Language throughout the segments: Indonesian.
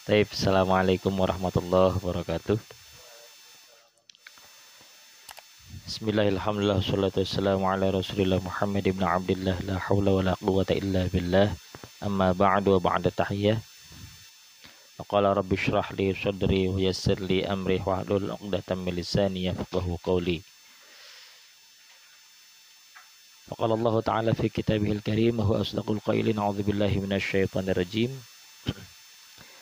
Taib, Assalamualaikum warahmatullahi wabarakatuh. Bismillahirrahmanirrahim. Wassalatu wassalamu ala Rasulillah Muhammad ibn Abdullah. La hawla wa la quwwata illa billah. Amma ba'du wa ba'da tahiyyah. Qala rabbi shrah li sadri wa yassir li amri wahlul 'uqdatam min lisani yafqahu qawli. Qala Allah Ta'ala fi kitabihil karim wa huwa asdaqul qailin. A'udzu billahi minasy syaithanir rajim.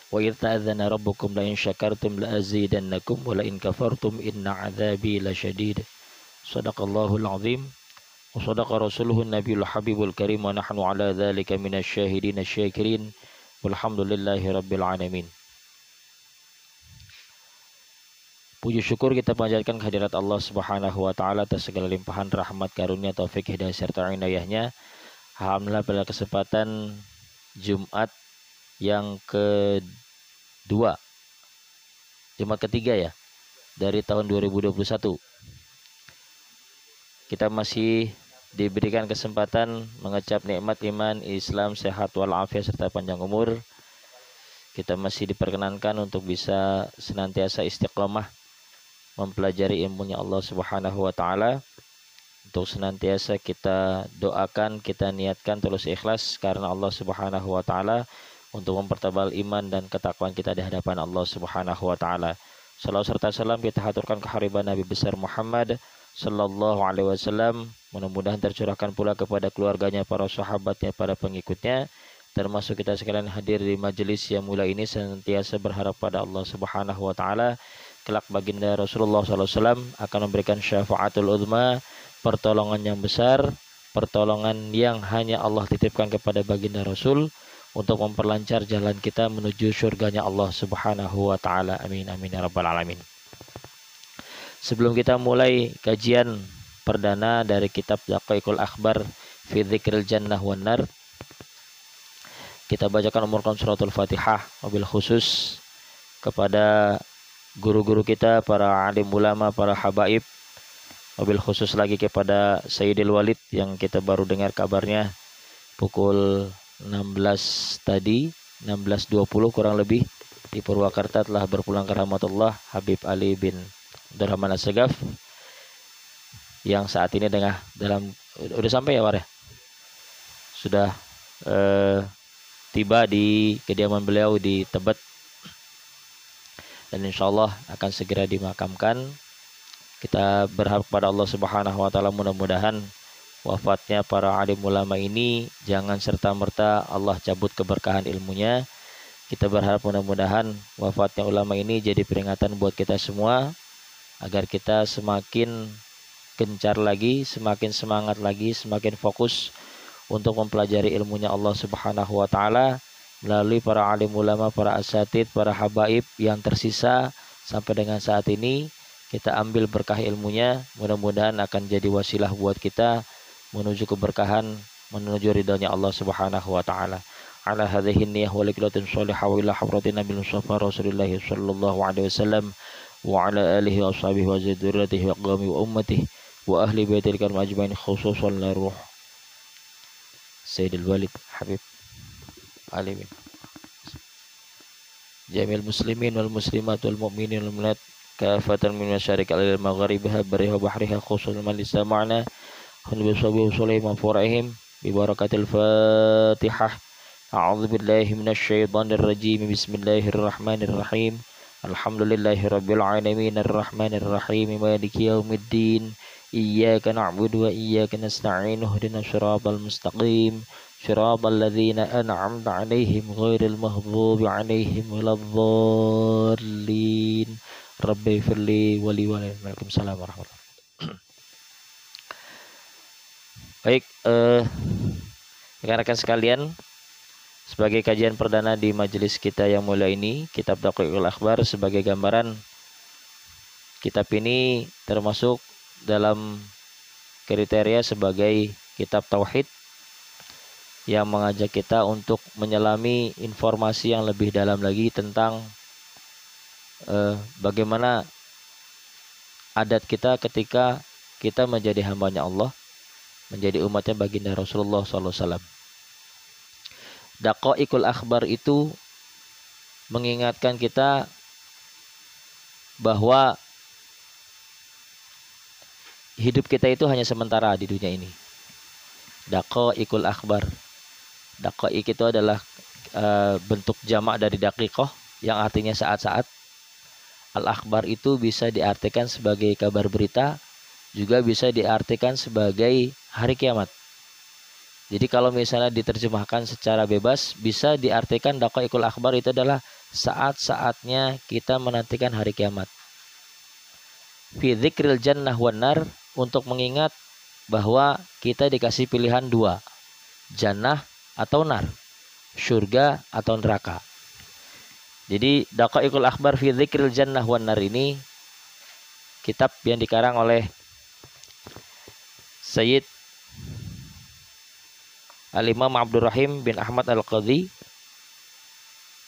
Wa idh ta'adzana rabbukum la in syakartum la azidannakum wa la in kafartum inna 'adzabi lasyadid. Shadaqallahul azim wa shadaqa rasuluhun nabiyul habibul karim wa nahnu ala dzalika minasy syahidin asy-syakirin walhamdulillahi rabbil alamin. Puji syukur kita panjatkan kehadirat Allah Subhanahu wa taala atas segala limpahan rahmat, karunia, taufik, hidayah serta inayahnya. Alhamdulillah pada kesempatan Jumat yang kedua, Jumat ketiga ya dari tahun 2021, kita masih diberikan kesempatan mengecap nikmat iman, Islam, sehat walafiat serta panjang umur. Kita masih diperkenankan untuk bisa senantiasa istiqomah mempelajari ilmunya Allah Subhanahu wa taala. Untuk senantiasa kita doakan, kita niatkan tulus ikhlas karena Allah Subhanahu wa taala, untuk mempertebal iman dan ketakwaan kita di hadapan Allah Subhanahu wa taala. Salawat serta salam kita haturkan ke hariban Nabi besar Muhammad sallallahu alaihi wasallam, mudah-mudahan tercurahkan pula kepada keluarganya, para sahabatnya, para pengikutnya, termasuk kita sekalian hadir di majelis yang mulia ini, senantiasa berharap pada Allah Subhanahu wa taala kelak baginda Rasulullah sallallahu alaihi wasallam akan memberikan syafaatul uzma, pertolongan yang besar, pertolongan yang hanya Allah titipkan kepada baginda Rasul untuk memperlancar jalan kita menuju surganya Allah Subhanahu wa taala. Amin amin ya rabbal alamin. Sebelum kita mulai kajian perdana dari kitab Daqaiqul Akhbar fi Dzikril Jannah wan Nar, kita bacakan umurkan suratul Fatihah, wabil khusus kepada guru-guru kita, para alim ulama, para habaib, wabil khusus lagi kepada Sayyidil Walid yang kita baru dengar kabarnya pukul 16 tadi, 16.20 kurang lebih, di Purwakarta telah berpulang ke rahmatullah, Habib Ali bin Abdurrahman As-Sagaf, yang saat ini udah sampai ya War ya? Sudah tiba di kediaman beliau di Tebet, dan insyaallah akan segera dimakamkan. Kita berharap pada Allah Subhanahu wa taala mudah-mudahan wafatnya para alim ulama ini jangan serta-merta Allah cabut keberkahan ilmunya. Kita berharap mudah-mudahan wafatnya ulama ini jadi peringatan buat kita semua, agar kita semakin gencar lagi, semakin semangat lagi, semakin fokus untuk mempelajari ilmunya Allah Subhanahu wa taala melalui para alim ulama, para asatid, para habaib yang tersisa sampai dengan saat ini. Kita ambil berkah ilmunya, mudah-mudahan akan jadi wasilah buat kita menuju keberkahan, menuju ridhonya Allah Subhanahu wa taala. Ala hadhihi niyyah wa liqlatin shalihah wa ila hadratin Nabi Mustafa Rasulullah sallallahu alaihi wasallam wa ala alihi wa ashabihi wa dzurriyyatihi wa qawmi wa ummatihi wa ahli baitil karim ajmain, khususan la ruh Sayyidil Walid Habib Ali bin Jamil muslimin wal muslimat wal mu'minin wal mu'minat kafatan min masyarik al magharibiha bariha bahriha, khususan man listama'na khulbi sabi sulaiman furahim bi barakatil Fatihah. A'udzu billahi minasy syaithanir rajim. Bismillahirrahmanirrahim. Alhamdulillahi rabbil alamin arrahmanir rahim maliki yaumiddin. Iyyaka na'budu wa iyyaka nasta'in. Ihdinas siratal mustaqim. Shiratal ladzina an'amta 'alaihim ghairil maghdubi 'alaihim waladdallin. Rabbi firli wa li wa lahum. Waalaikumsalam warahmatullahi wabarakatuh. Baik, rekan-rekan sekalian, sebagai kajian perdana di majelis kita yang mulia ini, kitab Daqaiqul Akhbar, sebagai gambaran, kitab ini termasuk dalam kriteria sebagai kitab tauhid yang mengajak kita untuk menyelami informasi yang lebih dalam lagi tentang bagaimana adat kita ketika kita menjadi hambanya Allah, menjadi umatnya baginda Rasulullah SAW. Daqaiqul Akhbar itu mengingatkan kita bahwa hidup kita itu hanya sementara di dunia ini. Daqaiqul akhbar. Daqaiq itu adalah bentuk jamak dari daqiqah yang artinya saat-saat. Al-akhbar itu bisa diartikan sebagai kabar berita, juga bisa diartikan sebagai hari kiamat. Jadi kalau misalnya diterjemahkan secara bebas, bisa diartikan daqaiqul akhbar itu adalah saat-saatnya kita menantikan hari kiamat. Fi dzikril jannah wan nar, untuk mengingat bahwa kita dikasih pilihan dua, jannah atau nar, surga atau neraka. Jadi daqaiqul akhbar fi dzikril jannah wan nar ini kitab yang dikarang oleh Sayyid Al-Imam Abdurrahim bin Ahmad Al-Qadhi,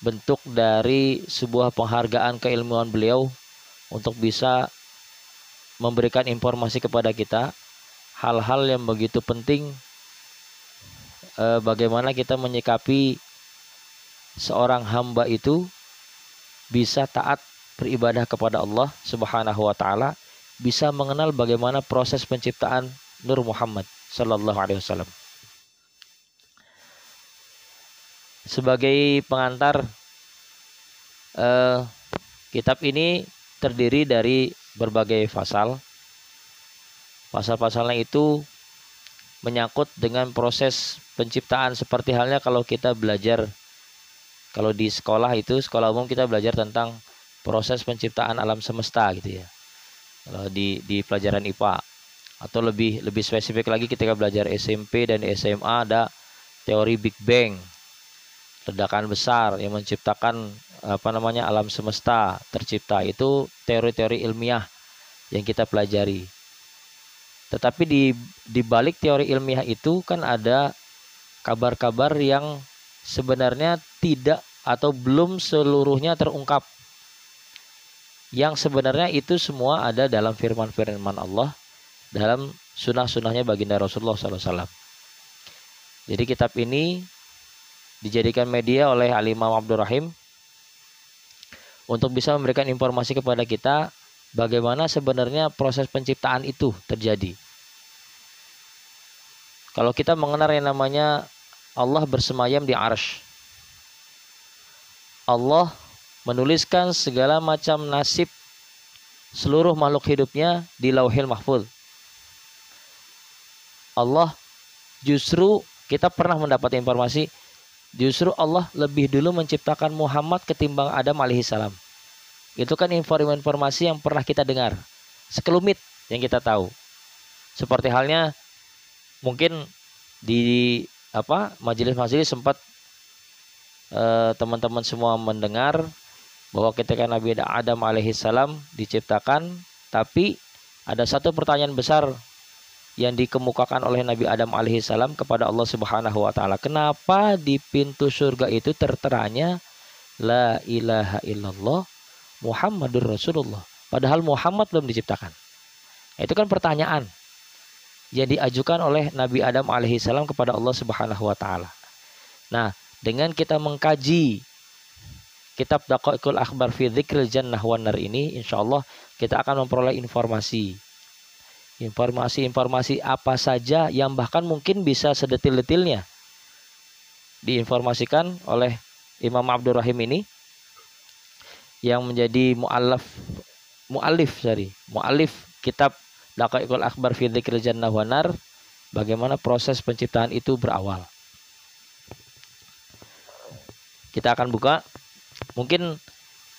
bentuk dari sebuah penghargaan keilmuan beliau untuk bisa memberikan informasi kepada kita hal-hal yang begitu penting, bagaimana kita menyikapi seorang hamba itu bisa taat beribadah kepada Allah Subhanahu wa taala, bisa mengenal bagaimana proses penciptaan Nur Muhammad sallallahu alaihi wasallam. Sebagai pengantar, kitab ini terdiri dari berbagai pasal. Pasal-pasalnya itu menyangkut dengan proses penciptaan, seperti halnya kalau kita belajar, kalau di sekolah itu, sekolah umum kita belajar tentang proses penciptaan alam semesta gitu ya. Kalau di pelajaran IPA, atau lebih spesifik lagi ketika belajar SMP dan SMA ada teori Big Bang, ledakan besar yang menciptakan alam semesta tercipta. Itu teori-teori ilmiah yang kita pelajari. Tetapi di balik teori ilmiah itu kan ada kabar-kabar yang sebenarnya tidak atau belum seluruhnya terungkap, yang sebenarnya itu semua ada dalam firman-firman Allah, dalam sunnah-sunnahnya baginda Rasulullah SAW. Jadi kitab ini dijadikan media oleh Al-Imam Abdurrahim untuk bisa memberikan informasi kepada kita bagaimana sebenarnya proses penciptaan itu terjadi. Kalau kita mengenal yang namanya Allah bersemayam di arsy, Allah menuliskan segala macam nasib seluruh makhluk hidupnya di Lauhil Mahfuz. Allah justru, kita pernah mendapat informasi, justru Allah lebih dulu menciptakan Muhammad ketimbang Adam alaihissalam. Itu kan informasi yang pernah kita dengar, sekelumit yang kita tahu. Seperti halnya mungkin di majelis-majelis sempat teman-teman semua mendengar bahwa ketika Nabi Adam alaihissalam diciptakan, tapi ada satu pertanyaan besar yang dikemukakan oleh Nabi Adam alaihissalam kepada Allah Subhanahu wa taala. Kenapa di pintu surga itu terteranya la ilaha illallah Muhammadur Rasulullah, padahal Muhammad belum diciptakan? Itu kan pertanyaan yang diajukan oleh Nabi Adam alaihissalam kepada Allah Subhanahu wa taala. Nah, dengan kita mengkaji kitab Daqaiqul Akhbar fi Dzikril Jannah wan Nar ini, insyaallah kita akan memperoleh informasi apa saja yang bahkan mungkin bisa sedetil-detilnya diinformasikan oleh Imam Abdurrahim ini, yang menjadi muallif kitab Daqaiqul Akhbar fi Dzikril Jannah wan Nar, bagaimana proses penciptaan itu berawal. Kita akan buka. Mungkin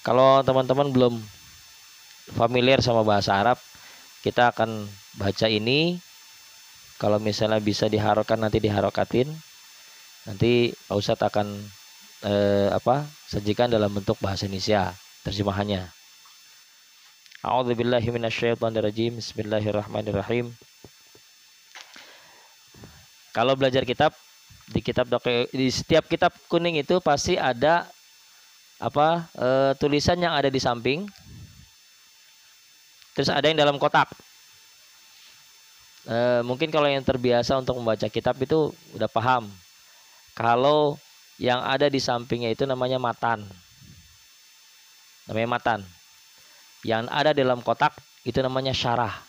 kalau teman-teman belum familiar sama bahasa Arab, kita akan baca ini. Kalau misalnya bisa diharokkan, nanti diharokatin. Nanti Pak Ustadz akan sajikan dalam bentuk bahasa Indonesia terjemahannya. A'udzubillahi minasyaitonirrajim. Bismillahirrahmanirrahim. Kalau belajar kitab, di setiap kitab kuning itu pasti ada tulisan yang ada di samping. Terus ada yang dalam kotak. Mungkin kalau yang terbiasa untuk membaca kitab itu udah paham. Kalau yang ada di sampingnya itu namanya matan. namanya matan. Yang ada dalam kotak itu namanya syarah.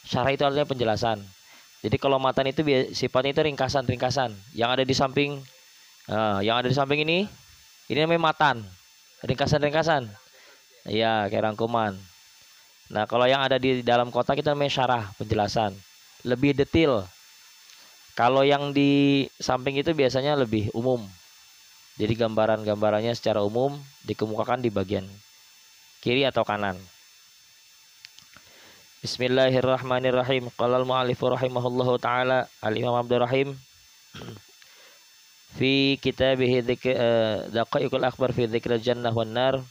Syarah itu artinya penjelasan. Jadi kalau matan itu sifatnya itu ringkasan-ringkasan. Yang ada di samping, ini namanya matan, ringkasan-ringkasan. Ya, kayak rangkuman. Nah, kalau yang ada di dalam kotak itu namanya syarah, penjelasan. Lebih detail. Kalau yang di samping itu biasanya lebih umum. Jadi gambarannya secara umum dikemukakan di bagian kiri atau kanan. Bismillahirrahmanirrahim. Qala al-mu'allif rahimahullahu taala, al-Imam Abdul Rahim fi kitabih Daqaiqul Akhbar fi dzikril jannah wan nar.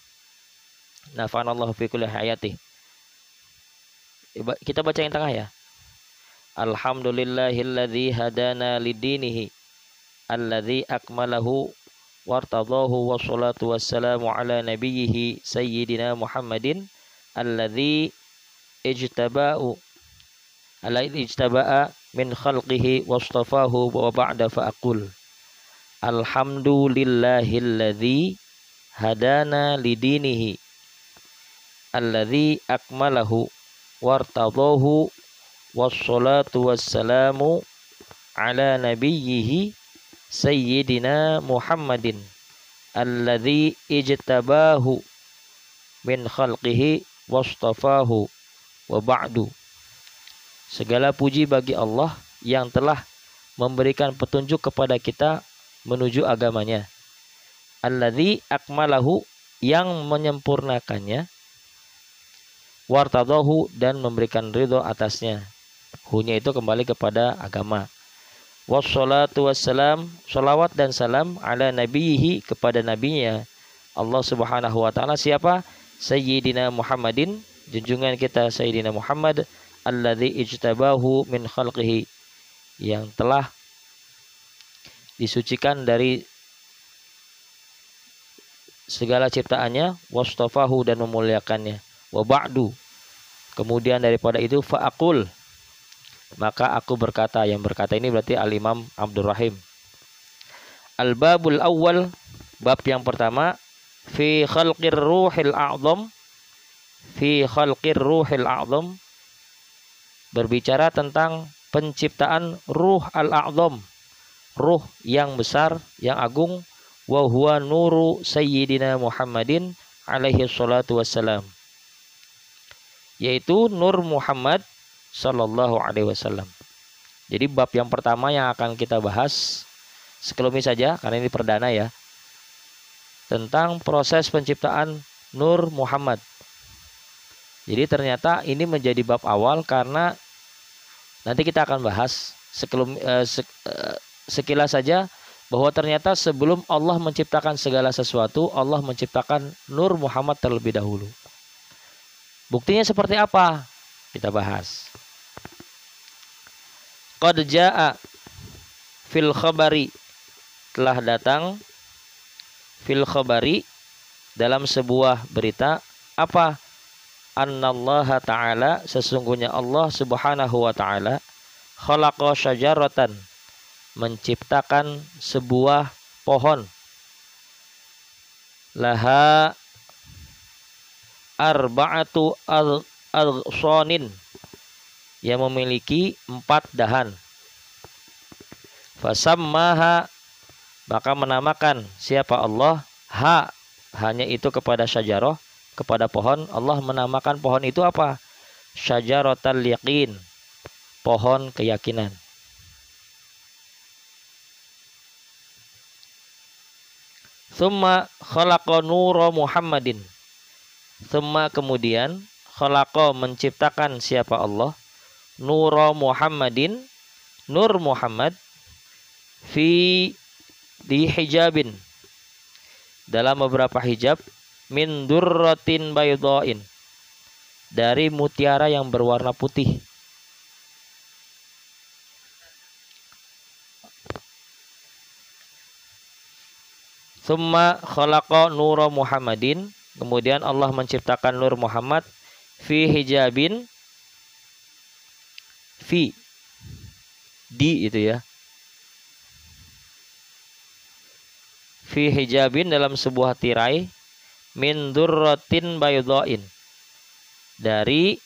Nafa'anallahu fi kulli hayatih. Kita baca yang tengah ya. Alhamdulillahilladzi hadana lidinihi alladzi akmalahu wartadahu wassalatu wassalamu ala nabiyhi sayyidina Muhammadin alladzi ijtaba'a min khalqihi wastafahu wa ba'da fa'aqul alhamdulillahilladzi hadana lidinihi alladzi akmalahu wartadahu wassalatu wassalamu ala nabiyhi sayyidina Muhammadin alladzi ijtabahu min khalqihi wastafahu wa ba'du. Segala puji bagi Allah yang telah memberikan petunjuk kepada kita menuju agamanya. Alladzi akmalahu, yang menyempurnakannya, wartadahu, dan memberikan ridho atasnya. Hunya itu kembali kepada agama. Wassalatu wassalam, salawat dan salam ala nabiyihi, kepada nabinya Allah subhanahu wa ta'ala. Siapa? Sayyidina Muhammadin, junjungan kita Sayyidina Muhammad, alladzi ijtabahu min khalqihi, yang telah disucikan dari segala ciptaannya, wastafahu, dan memuliakannya, wa ba'du, kemudian daripada itu fa'aqul, maka aku berkata. Yang berkata ini berarti al-Imam Abdul Rahim. Al-babul awal, bab yang pertama, fi khalqir ruhil a'zam, fi khalqir ruhil a'zam, berbicara tentang penciptaan ruh al-a'zam, ruh yang besar, yang agung, wa huwa nuru sayyidina Muhammadin alaihi salatu wassalam, yaitu nur Muhammad sallallahu alaihi wasallam. Jadi bab yang pertama yang akan kita bahas sekelumit saja, karena ini perdana ya, tentang proses penciptaan nur Muhammad. Jadi ternyata ini menjadi bab awal karena nanti kita akan bahas sekilas saja bahwa ternyata sebelum Allah menciptakan segala sesuatu, Allah menciptakan nur Muhammad terlebih dahulu. Buktinya seperti apa? Kita bahas. Qad jaa fil khabari, telah datang fil khabari, dalam sebuah berita, apa? Annallaha ta'ala, sesungguhnya Allah subhanahu wa ta'ala, khalaqa syajaratan, menciptakan sebuah pohon, laha arba'atu al-sonin, yang memiliki 4 dahan. Fasammaha, maka menamakan siapa Allah, hanya itu kepada syajarah, kepada pohon. Allah menamakan pohon itu apa? Syajaratal yaqin, pohon keyakinan. Tsumma khalaqa nura Muhammadin, tsumma kemudian, khalaqa menciptakan siapa Allah, nura Muhammadin, nur Muhammad, di hijabin, dalam beberapa hijab, min durratin baydain, dari mutiara yang berwarna putih. Tsumma khalaqa nura Muhammadin, kemudian Allah menciptakan nur Muhammad, fi hijabin, di itu ya, fi hijabin, dalam sebuah tirai, min durratin baydain, dari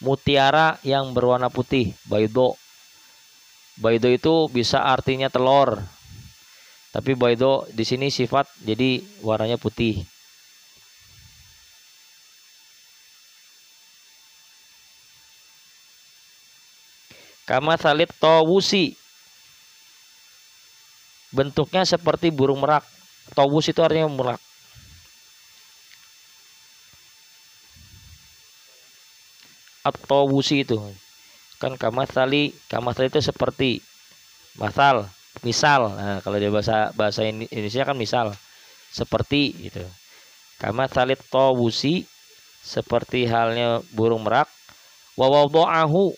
mutiara yang berwarna putih. Baydo, baydo itu bisa artinya telur, tapi baydo di sini sifat jadi warnanya putih. Kama salit tawusi, bentuknya seperti burung merak. Tawus itu artinya merak. At-tawusi itu kan kamatsali itu seperti, masal, misal. Nah, kalau di bahasa Indonesia kan misal, seperti gitu. Kamatsalit tawusi, seperti halnya burung merak. Wa wada'ahu,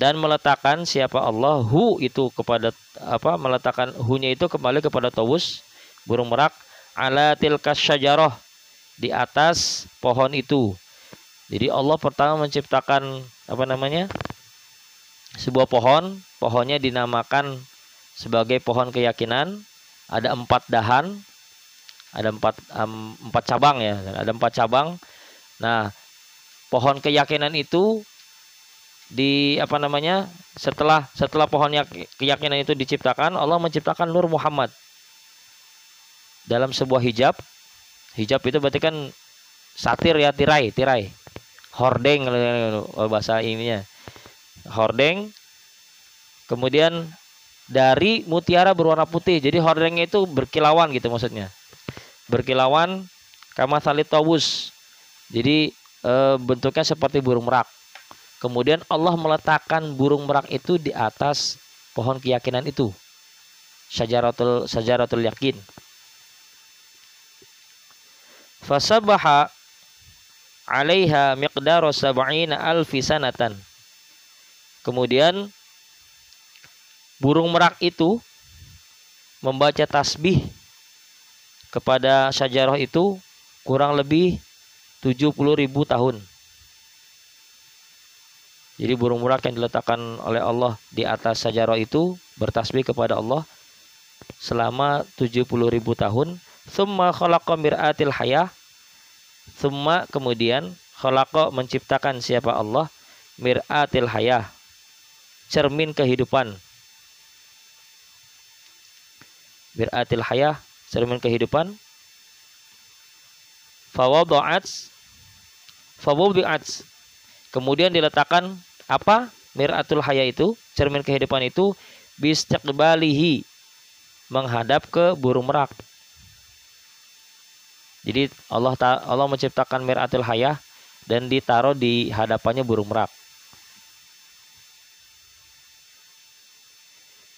dan meletakkan siapa Allah hu itu kepada meletakkan hu-nya itu kembali kepada tawus, burung merak, ala tilkas syajarah, di atas pohon itu. Jadi Allah pertama menciptakan sebuah pohon. Pohonnya dinamakan sebagai pohon keyakinan. Ada 4 dahan, ada 4 cabang ya, ada 4 cabang. Nah, pohon keyakinan itu setelah pohonnya keyakinan itu diciptakan, Allah menciptakan Nur Muhammad dalam sebuah hijab. Hijab itu berarti kan satir ya, tirai, hordeng bahasa ininya, hordeng. Kemudian dari mutiara berwarna putih, jadi hordengnya itu berkilauan gitu, maksudnya berkilauan. Kama salit tawus, jadi bentuknya seperti burung merak. Kemudian Allah meletakkan burung merak itu di atas pohon keyakinan itu, syajaratul yakin. Fasabaha 'alaiha miqdaru 70 alfi sanatan. Kemudian burung merak itu membaca tasbih kepada syajarah itu kurang lebih 70.000 tahun. Jadi burung merak yang diletakkan oleh Allah di atas syajarah itu bertasbih kepada Allah selama 70.000 tahun. Tsumma khalaqa mir'atil hayah. Tsumma, kemudian, khalaqa, menciptakan siapa Allah, mir'atil hayah, cermin kehidupan. Mir'atil hayah, cermin kehidupan. Fawadi'at, kemudian diletakkan apa? Mir'atul hayah itu, cermin kehidupan itu, bistiqbalihi, menghadap ke burung merak. Jadi Allah menciptakan mir'atul hayah dan ditaruh di hadapannya burung merak.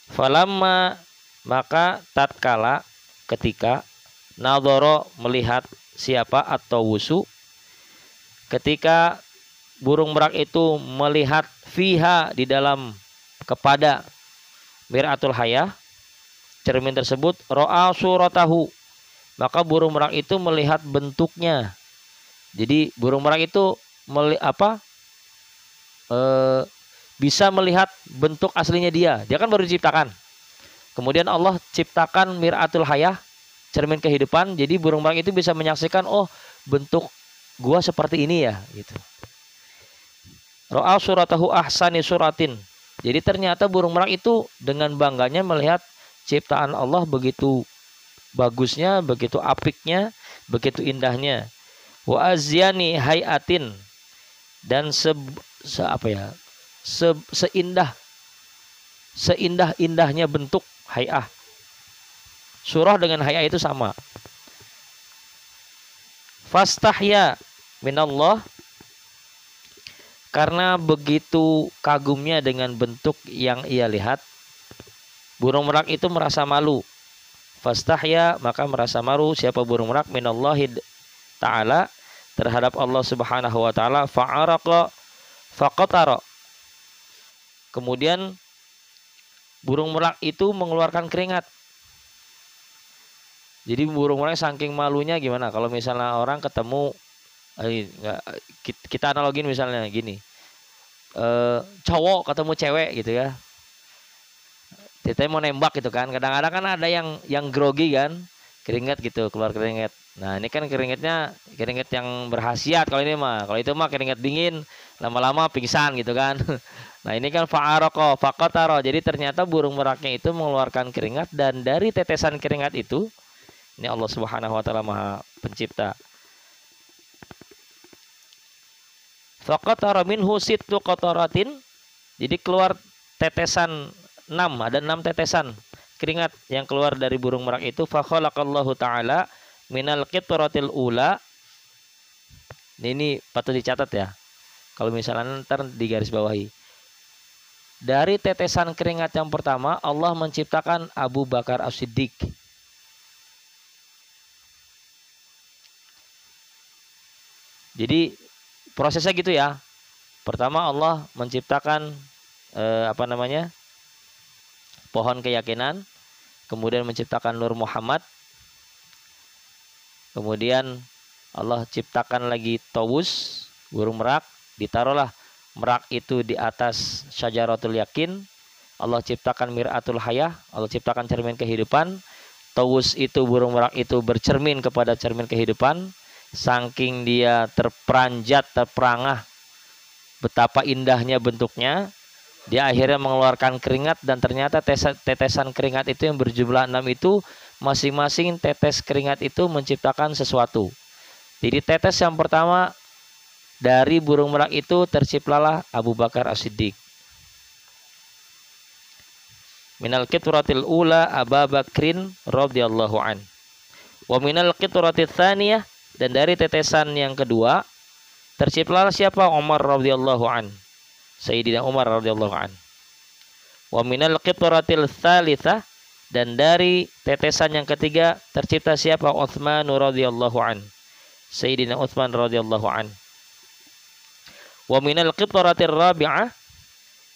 Falamma, maka tatkala, ketika, nadhara, melihat siapa at-tawusu, ketika burung merak itu melihat fiha, di dalam, kepada mir'atul hayah, cermin tersebut, ra'a suratahu, maka burung merak itu melihat bentuknya. Jadi burung merak itu bisa melihat bentuk aslinya dia. Dia kan baru diciptakan. Kemudian Allah ciptakan mir'atul hayah, cermin kehidupan. Jadi burung merak itu bisa menyaksikan, oh, bentuk gua seperti ini ya, gitu. Ra'a suratahu ahsani suratin. Jadi ternyata burung merak itu dengan bangganya melihat ciptaan Allah begitu bagusnya, begitu apiknya, begitu indahnya. Wa azyani hayatin, dan seindah-indahnya bentuk, hayah. Surah dengan hayah itu sama. Fastahya minallah, karena begitu kagumnya dengan bentuk yang ia lihat, burung merak itu merasa malu. Fastahya, maka merasa malu siapa burung merak, minallahi ta'ala, terhadap Allah subhanahu wa ta'ala. Fa'araqa faqatara, kemudian burung merak itu mengeluarkan keringat. Jadi burung merak saking malunya gimana, kalau misalnya orang ketemu, kita analogin misalnya gini, cowok ketemu cewek gitu ya, kita mau nembak gitu kan, kadang-kadang kan ada yang grogi kan, keringat gitu, keluar keringat. Nah, ini kan keringatnya keringat yang berkhasiat kalau ini mah. Kalau itu mah keringat dingin, lama-lama pingsan gitu kan. Nah, ini kan fa'aroko, faqataro. Jadi ternyata burung meraknya itu mengeluarkan keringat dan dari tetesan keringat itu, ini Allah Subhanahu wa taala Maha Pencipta. Faqatara minhu sittu qataratin. Jadi keluar tetesan 6, ada 6 tetesan keringat yang keluar dari burung merak itu. Fa khalaqallahu taala minal qitratil ula. Ini patut dicatat ya. Kalau misalnya ntar di garis bawahi. Dari tetesan keringat yang pertama Allah menciptakan Abu Bakar As-Siddiq. Jadi prosesnya gitu ya. Pertama Allah menciptakan pohon keyakinan, kemudian menciptakan Nur Muhammad, kemudian Allah ciptakan lagi Tawus, burung merak, ditaruhlah merak itu di atas Syajaratul Yakin. Allah ciptakan Mir'atul Hayah, Allah ciptakan cermin kehidupan. Tawus itu, burung merak itu bercermin kepada cermin kehidupan. Saking dia terperanjat, terperangah, betapa indahnya bentuknya, dia akhirnya mengeluarkan keringat dan ternyata tetesan keringat itu yang berjumlah 6 itu masing-masing tetes keringat itu menciptakan sesuatu. Jadi tetes yang pertama dari burung merak itu terciptalah Abu Bakar As-Siddiq. Minal qitratil ula Abu Bakrin radhiyallahu an. Wa minal qitratil tsaniyah, dan dari tetesan yang kedua terciptalah siapa? Umar radhiyallahu an. Sayyidina Umar radhiyallahu an. Wa minal qitratil tsalitsah, dan dari tetesan yang ketiga tercipta siapa? Utsman radhiyallahu an. Sayyidina Utsman radhiyallahu an. Wa minal qitratir rabi'ah,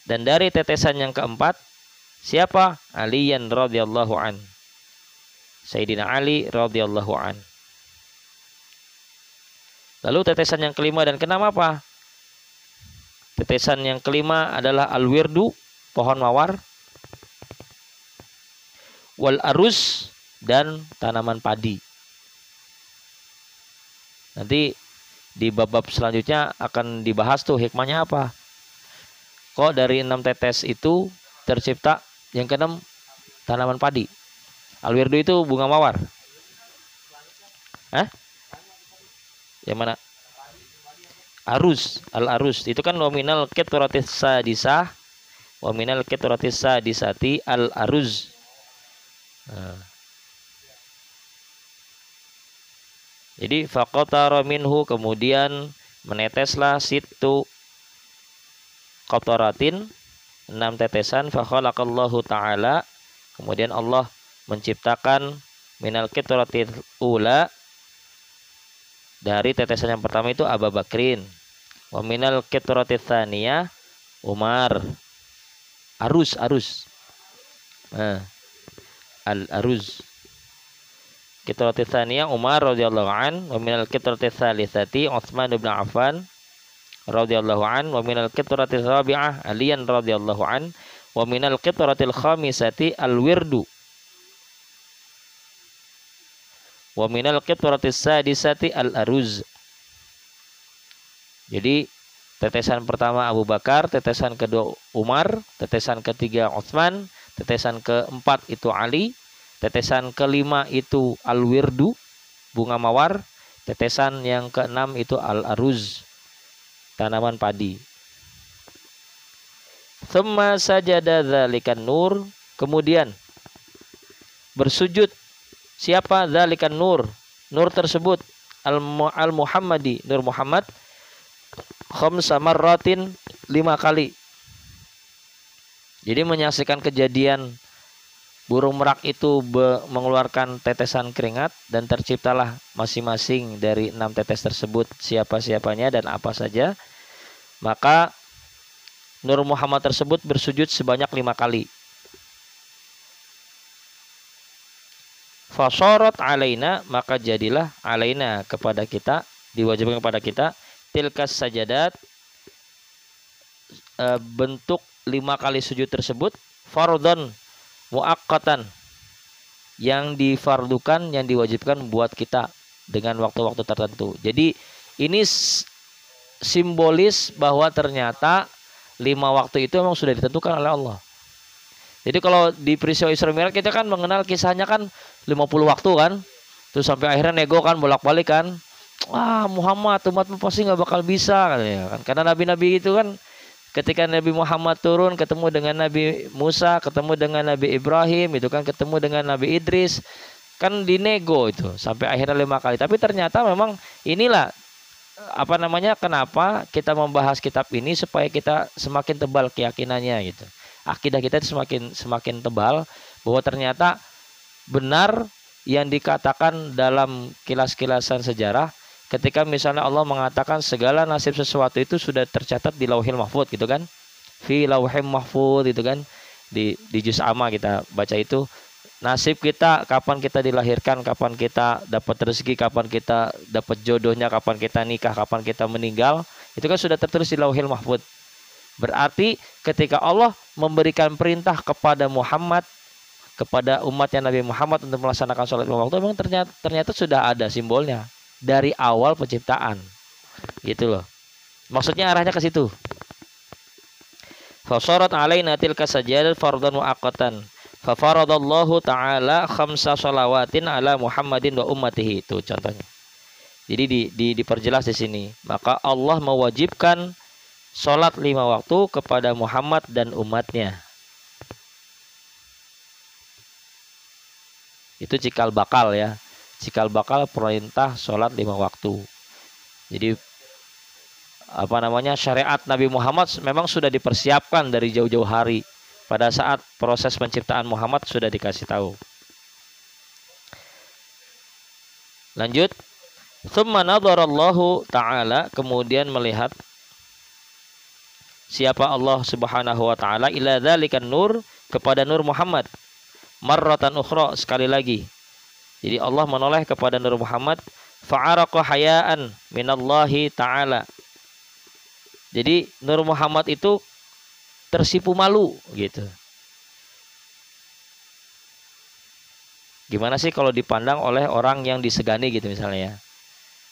dan dari tetesan yang keempat siapa? Aliyan radhiyallahu an. Sayyidina Ali radhiyallahu an. Lalu tetesan yang kelima dan keenam apa? Tetesan yang kelima adalah al-wirdu, pohon mawar, wal arus, dan tanaman padi. Nanti di bab-bab selanjutnya akan dibahas tuh hikmahnya apa. Kok dari 6 tetes itu tercipta yang keenam tanaman padi. Al-wirdu itu bunga mawar. Hah? Yang mana? Arus, al-arus itu kan nominal kitratis sadisah, nominal kitratis sadisati al-aruz. Nah. Jadi faqatara minhu, kemudian meneteslah situ qataratin, 6 tetesan. Fa khalaqallahu taala, kemudian Allah menciptakan minal kitratil ula, dari tetesan yang pertama itu Abu Bakrin. Wa minal kitratil tsaniyah Umar. Arus. Nah, al-aruz. Kitratil tsaniyah Umar radhiyallahu an. Wa minal kitratil tsalitsati Utsman bin Affan radhiyallahu an. Wa minal kitratil rabi'ah Aliyan radhiyallahu an. Wa minal kitratil khamisati al-wirdu. Wa minal qitratis sadisati al-aruz. Jadi tetesan pertama Abu Bakar, tetesan kedua Umar, tetesan ketiga Utsman, tetesan keempat itu Ali, tetesan kelima itu al-wirdu, bunga mawar, tetesan yang keenam itu al-aruz, tanaman padi. Tsumma sajada dzalikan nur, kemudian bersujud siapa? Dzalikan nur, nur tersebut al-Muhammadi, Nur Muhammad, khamsa marratin, 5 kali. Jadi menyaksikan kejadian burung merak itu mengeluarkan tetesan keringat dan terciptalah masing-masing dari 6 tetes tersebut siapa-siapanya dan apa saja. Maka Nur Muhammad tersebut bersujud sebanyak 5 kali. Fasorot alaina, maka jadilah alaina kepada kita, diwajibkan kepada kita, tilkas sajadat, bentuk 5 kali sujud tersebut, fardhon muaqqatan, yang difardukan, yang diwajibkan buat kita. dengan waktu-waktu tertentu. Jadi ini simbolis bahwa ternyata 5 waktu itu memang sudah ditentukan oleh Allah. Jadi kalau di peristiwa Isra Mi'raj kita kan mengenal kisahnya kan 50 waktu kan. Terus sampai akhirnya nego kan, bolak-balik kan. Wah, Muhammad, umatmu pasti nggak bakal bisa kan. Karena nabi-nabi itu kan ketika Nabi Muhammad turun ketemu dengan Nabi Musa, ketemu dengan Nabi Ibrahim, itu kan ketemu dengan Nabi Idris, kan dinego itu sampai akhirnya 5 kali. Tapi ternyata memang inilah kenapa kita membahas kitab ini supaya kita semakin tebal keyakinannya gitu. Akidah kita itu semakin tebal bahwa ternyata benar yang dikatakan dalam kilas-kilasan sejarah ketika misalnya Allah mengatakan segala nasib sesuatu itu sudah tercatat di Lauhil Mahfuz gitu kan. Fi Lauhim Mahfuz itu kan. Di juz amma kita baca itu nasib kita, kapan kita dilahirkan, kapan kita dapat rezeki, kapan kita dapat jodohnya, kapan kita nikah, kapan kita meninggal, itu kan sudah tertulis di Lauhil Mahfuz. Berarti ketika Allah memberikan perintah kepada Muhammad, kepada umatnya Nabi Muhammad untuk melaksanakan sholat 5 waktu, memang ternyata sudah ada simbolnya dari awal penciptaan, gitu loh. Maksudnya arahnya ke situ. Fasarat alaina tilka sajadat fardhan muaqqatan. Fa faradallahu ta'ala 5 shalawatin ala Muhammadin wa ummatihi. Itu contohnya. Jadi diperjelas di sini. Maka Allah mewajibkan sholat 5 waktu kepada Muhammad dan umatnya. Itu cikal bakal ya. Cikal bakal perintah sholat 5 waktu. Jadi syariat Nabi Muhammad memang sudah dipersiapkan dari jauh-jauh hari. Pada saat proses penciptaan Muhammad sudah dikasih tahu. Lanjut. Tsumma nadharallahu ta'ala, kemudian melihat siapa Allah Subhanahu wa taala ila dzalikan nur, kepada Nur Muhammad. Marratan ukhra, sekali lagi. Jadi Allah menoleh kepada Nur Muhammad, fa'araqa hayaan minallahi ta'ala. Jadi Nur Muhammad itu tersipu malu gitu. Gimana sih kalau dipandang oleh orang yang disegani gitu misalnya ya.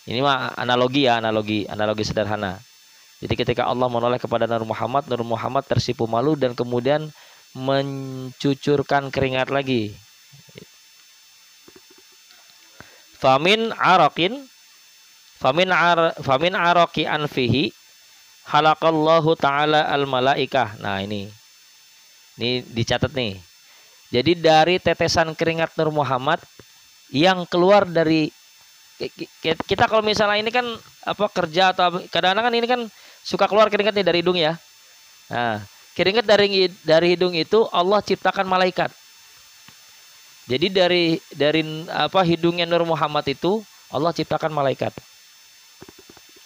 Ini mah analogi ya, analogi sederhana. Jadi ketika Allah menoleh kepada Nur Muhammad tersipu malu dan kemudian mencucurkan keringat lagi. Famin araqi anfihi halaqallahu ta'ala al malaikah. Nah ini dicatat nih. Jadi dari tetesan keringat Nur Muhammad yang keluar dari kita, kalau misalnya ini kan kerja atau kadang-kadang kan ini kan suka keluar keringatnya dari hidung ya. Nah, keringat dari hidung itu Allah ciptakan malaikat. Jadi dari hidungnya Nur Muhammad itu Allah ciptakan malaikat.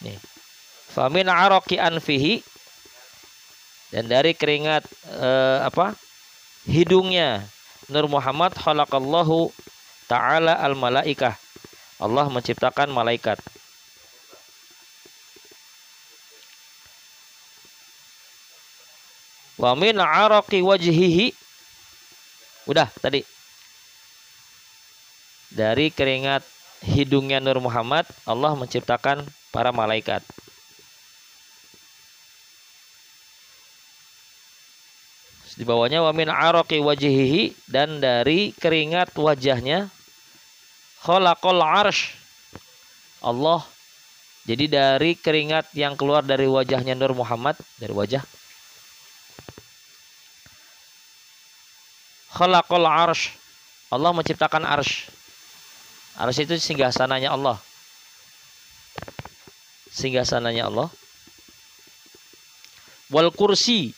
Nih. Famin araqi anfihi, dan dari keringat hidungnya Nur Muhammad khalaqallahu ta'ala al malaikah. Allah menciptakan malaikat. Wa min araqi wajhihi. Udah tadi. Dari keringat hidungnya Nur Muhammad, Allah menciptakan para malaikat. Di bawahnya wa min araqi wajhihi, dan dari keringat wajahnya khalaqal arsh. Allah, jadi dari keringat yang keluar dari wajahnya Nur Muhammad, dari wajah, khalaqal arsh, Allah menciptakan arsh. Arsh itu singgasananya Allah. Singgasananya Allah. Wal kursi,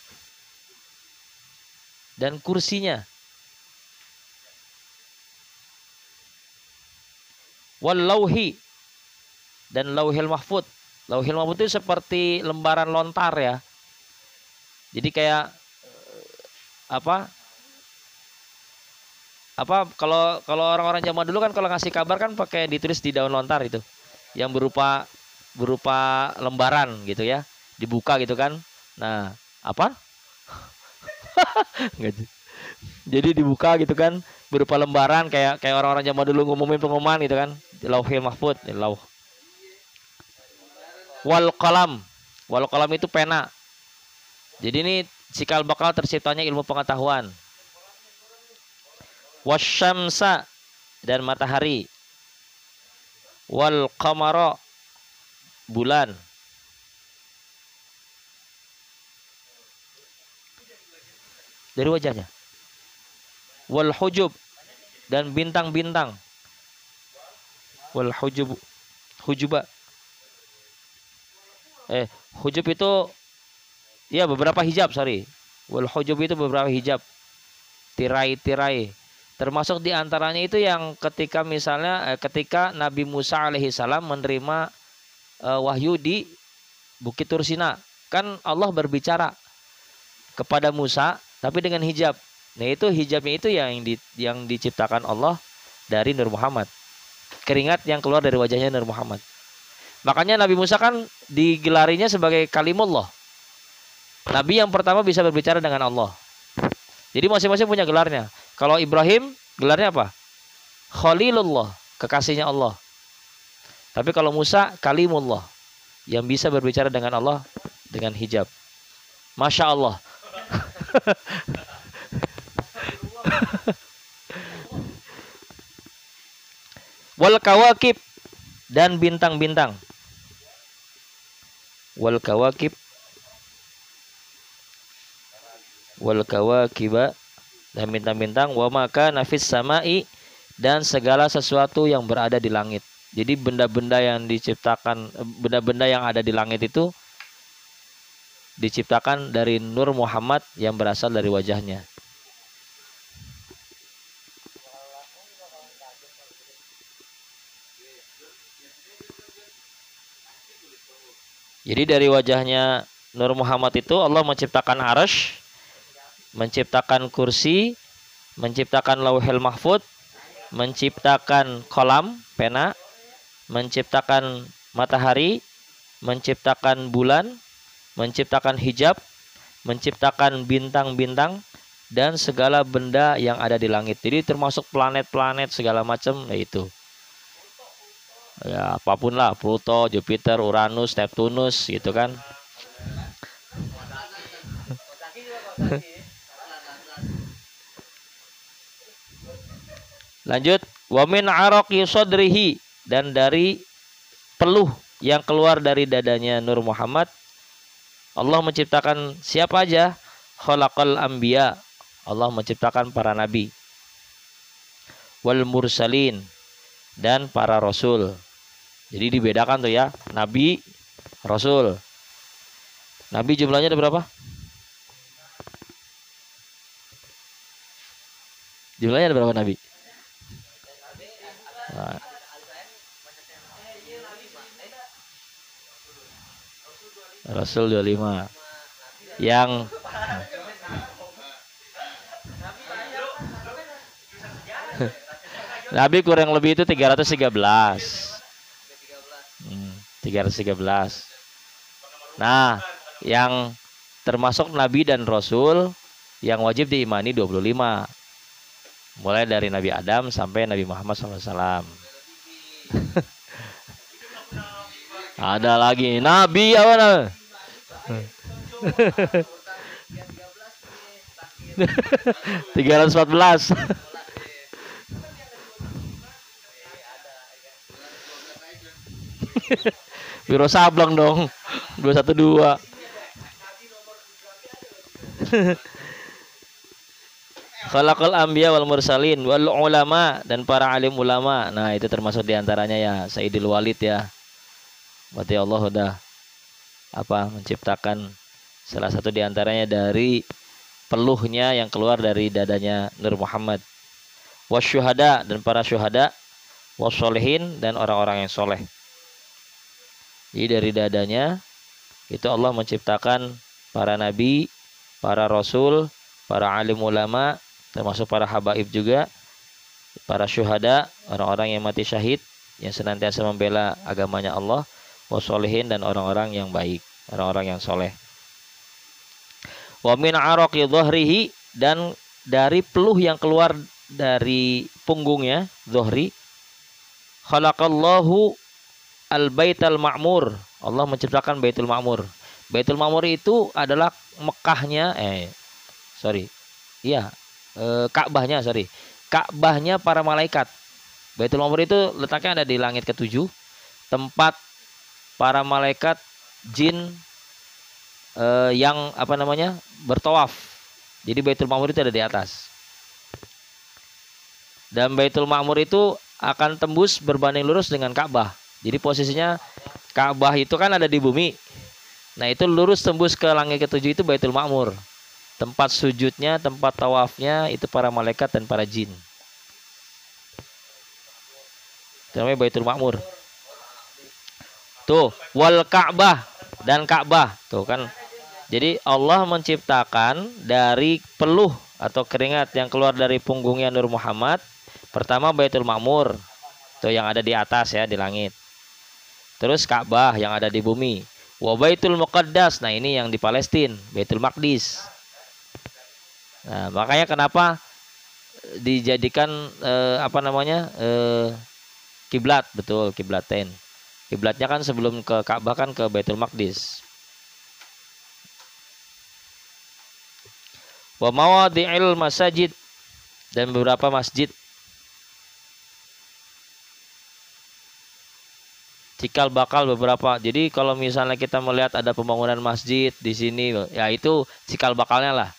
dan kursinya. Wal lauhi, dan lauhil mahfud. Lauhil mahfud itu seperti lembaran lontar ya. Jadi kayak kalau orang-orang zaman dulu kan kalau ngasih kabar kan pakai ditulis di daun lontar itu, yang berupa lembaran gitu ya, dibuka gitu kan. Nah, Jadi dibuka gitu kan, berupa lembaran kayak orang-orang zaman dulu ngumumin pengumuman gitu kan, di Lauhil Mahfuz, di lauh. Wal qalam. Wal qalam itu pena. Jadi ini cikal bakal terciptanya ilmu pengetahuan. Wasyamsa, dan matahari. Wal qamara, bulan. Dari wajahnya. Wal hujub, dan bintang-bintang. Wal hujub, hujuba. Hujub itu ya beberapa hijab, sorry. Wal hujub itu beberapa hijab. Tirai-tirai. Termasuk diantaranya itu yang ketika misalnya ketika Nabi Musa alaihissalam menerima wahyu di Bukit Tursina. Kan Allah berbicara kepada Musa tapi dengan hijab. Nah itu hijabnya itu yang diciptakan Allah dari Nur Muhammad. Keringat yang keluar dari wajahnya Nur Muhammad. Makanya Nabi Musa kan digelarinya sebagai kalimullah. Nabi yang pertama bisa berbicara dengan Allah. Jadi masing-masing punya gelarnya. Kalau Ibrahim gelarnya apa? Khalilullah, kekasihnya Allah. Tapi kalau Musa kalimullah, yang bisa berbicara dengan Allah dengan hijab. Masya Allah. Wal kawakib, dan bintang-bintang. Wal kawakib, wal kawakiba, dan bintang-bintang. Wa maka nafis samai, dan segala sesuatu yang berada di langit. Jadi benda-benda yang diciptakan, benda-benda yang ada di langit itu diciptakan dari Nur Muhammad yang berasal dari wajahnya. Jadi dari wajahnya Nur Muhammad itu Allah menciptakan arasy, menciptakan kursi, menciptakan lauhil mahfud, menciptakan kolam, pena, menciptakan matahari, menciptakan bulan, menciptakan hijab, menciptakan bintang-bintang, dan segala benda yang ada di langit. Jadi termasuk planet-planet segala macam, yaitu ya apapun lah, Pluto, Jupiter, Uranus, Neptunus gitu kan. Lanjut, wa min araqi sadrihi, dan dari peluh yang keluar dari dadanya Nur Muhammad Allah menciptakan siapa aja? Khalaqal anbiya, Allah menciptakan para nabi. Wal mursalin, dan para rasul. Jadi dibedakan tuh ya, nabi, rasul. Nabi jumlahnya ada berapa? Jumlahnya ada berapa nabi? Nah. Rasul 25. Yang Nabi kurang lebih itu 313. 313. Nah, yang termasuk Nabi dan Rasul yang wajib diimani 25. Mulai dari Nabi Adam sampai Nabi Muhammad SAW. Ada lagi Nabi apa namanya? 314. Biro Sableng dong. 212. Khalaqal anbiya wal mursalin wal ulama, dan para alim ulama. Nah, itu termasuk diantaranya ya Sayyidil Walid ya. Berarti Allah udah menciptakan salah satu diantaranya dari peluhnya yang keluar dari dadanya Nur Muhammad. Wasyuhada, dan para syuhada. Wassolehin, dan orang-orang yang soleh. Jadi dari dadanya itu Allah menciptakan para nabi, para rasul, para alim ulama, termasuk para habaib juga, para syuhada, orang-orang yang mati syahid, yang senantiasa membela agamanya Allah, wassolehin, dan orang-orang yang baik, orang-orang yang soleh. Wa min araqi dhahrihi, dan dari peluh yang keluar dari punggungnya, Zuhri, khalaqallahu al-baital ma'mur. Allah menciptakan Baitul Ma'mur. Baitul Ma'mur itu adalah Mekahnya, Ka'bahnya, Ka'bahnya para malaikat. Baitul Ma'mur itu letaknya ada di langit ketujuh, tempat para malaikat jin yang bertawaf. Jadi Baitul Ma'mur itu ada di atas. Dan Baitul Ma'mur itu akan tembus berbanding lurus dengan Ka'bah. Jadi posisinya Ka'bah itu kan ada di bumi. Nah, itu lurus tembus ke langit ketujuh itu Baitul Ma'mur. Tempat sujudnya, tempat tawafnya itu para malaikat dan para jin. Itu namanya Baitul Ma'mur. Tuh, wal Ka'bah dan Ka'bah. Tuh kan. Jadi Allah menciptakan dari peluh atau keringat yang keluar dari punggungnya Nur Muhammad. Pertama Baitul Ma'mur. Tuh yang ada di atas ya, di langit. Terus Ka'bah yang ada di bumi. Wa Baitul Muqaddas. Nah, ini yang di Palestina, Baitul Maqdis. Nah, makanya kenapa dijadikan kiblat, betul, kiblaten. Kiblatnya kan sebelum ke Ka'bah kan ke Baitul Maqdis. Wa mawadhi'il masajid, dan beberapa masjid. Cikal bakal beberapa. Jadi kalau misalnya kita melihat ada pembangunan masjid di sini, ya itu cikal bakalnya lah.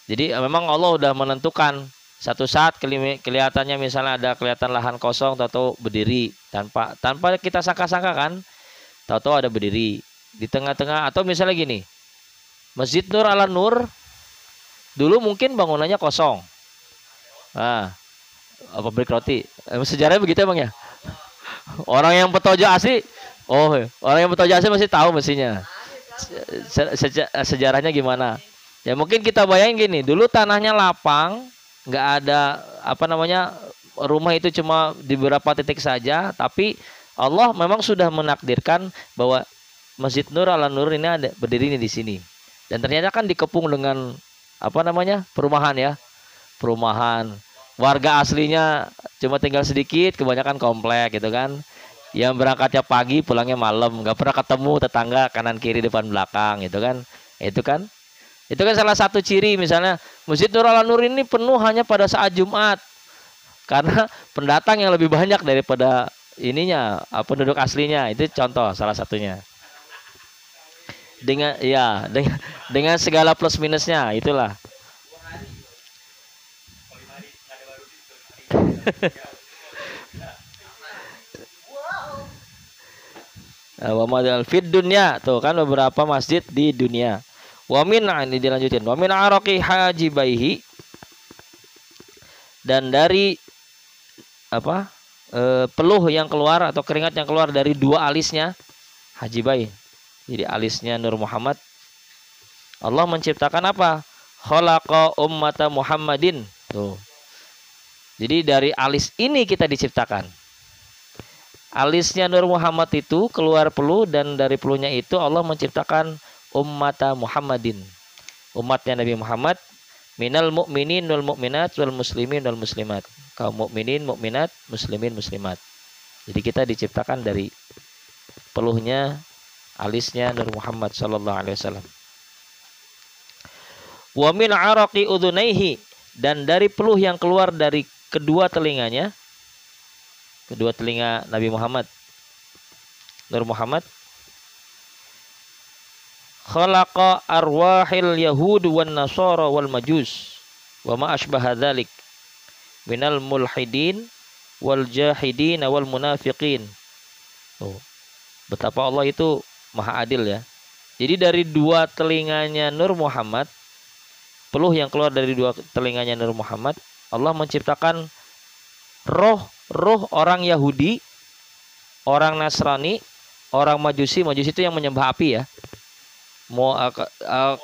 Jadi memang Allah udah menentukan satu saat kelihatannya misalnya ada kelihatan lahan kosong, tahu-tahu berdiri tanpa kita sangka-sangka kan, tahu-tahu ada berdiri di tengah-tengah. Atau misalnya gini, Masjid Nur ala Nur dulu mungkin bangunannya kosong. Nah, pabrik roti. Sejarahnya begitu emang ya. Orang yang petojo asli, orang yang petojo asli masih tahu mestinya. Sejarahnya gimana? Ya mungkin kita bayangin gini, dulu tanahnya lapang, nggak ada rumah itu cuma di beberapa titik saja, tapi Allah memang sudah menakdirkan bahwa Masjid Nur ala Nur ini ada berdiri di sini. Dan ternyata kan dikepung dengan perumahan ya. Perumahan. Warga aslinya cuma tinggal sedikit, kebanyakan komplek gitu kan. Yang berangkatnya pagi, pulangnya malam, nggak pernah ketemu tetangga kanan kiri depan belakang gitu kan. Itu kan salah satu ciri misalnya Masjid Nur ala Nur ini penuh hanya pada saat Jumat. Karena pendatang yang lebih banyak daripada penduduk aslinya. Itu contoh salah satunya. Dengan segala plus minusnya itulah. Wa madal fid dunya, tuh kan beberapa masjid di dunia. Wa min, ini dilanjutin. Wa min araqi hajibaihi, dan dari peluh yang keluar atau keringat yang keluar dari dua alisnya, hajibai. Jadi alisnya Nur Muhammad. Allah menciptakan apa? Khalaqa ummata Muhammadin. Tuh. Jadi dari alis ini kita diciptakan. Alisnya Nur Muhammad itu keluar peluh, dan dari peluhnya itu Allah menciptakan ummata Muhammadin. Umatnya Nabi Muhammad, minal mu'minin wal mu'minat wal muslimin wal muslimat. Kaum mukminin, mukminat, muslimin, muslimat. Jadi kita diciptakan dari peluhnya, alisnya Nur Muhammad sallallahu alaihi wasallam. Wa min araqi udhunaihi, dan dari peluh yang keluar dari kedua telinganya, kedua telinga Nabi Muhammad, Nur Muhammad, khalaqa arwahil yahud wan nasara wal majus wa ma asbaha dzalik minal mulhidin wal jahidin wal munafiqin. Betapa Allah itu maha adil ya. Jadi dari dua telinganya Nur Muhammad, peluh yang keluar dari dua telinganya Nur Muhammad, Allah menciptakan roh orang Yahudi, orang Nasrani, orang Majusi. Majusi itu yang menyembah api ya.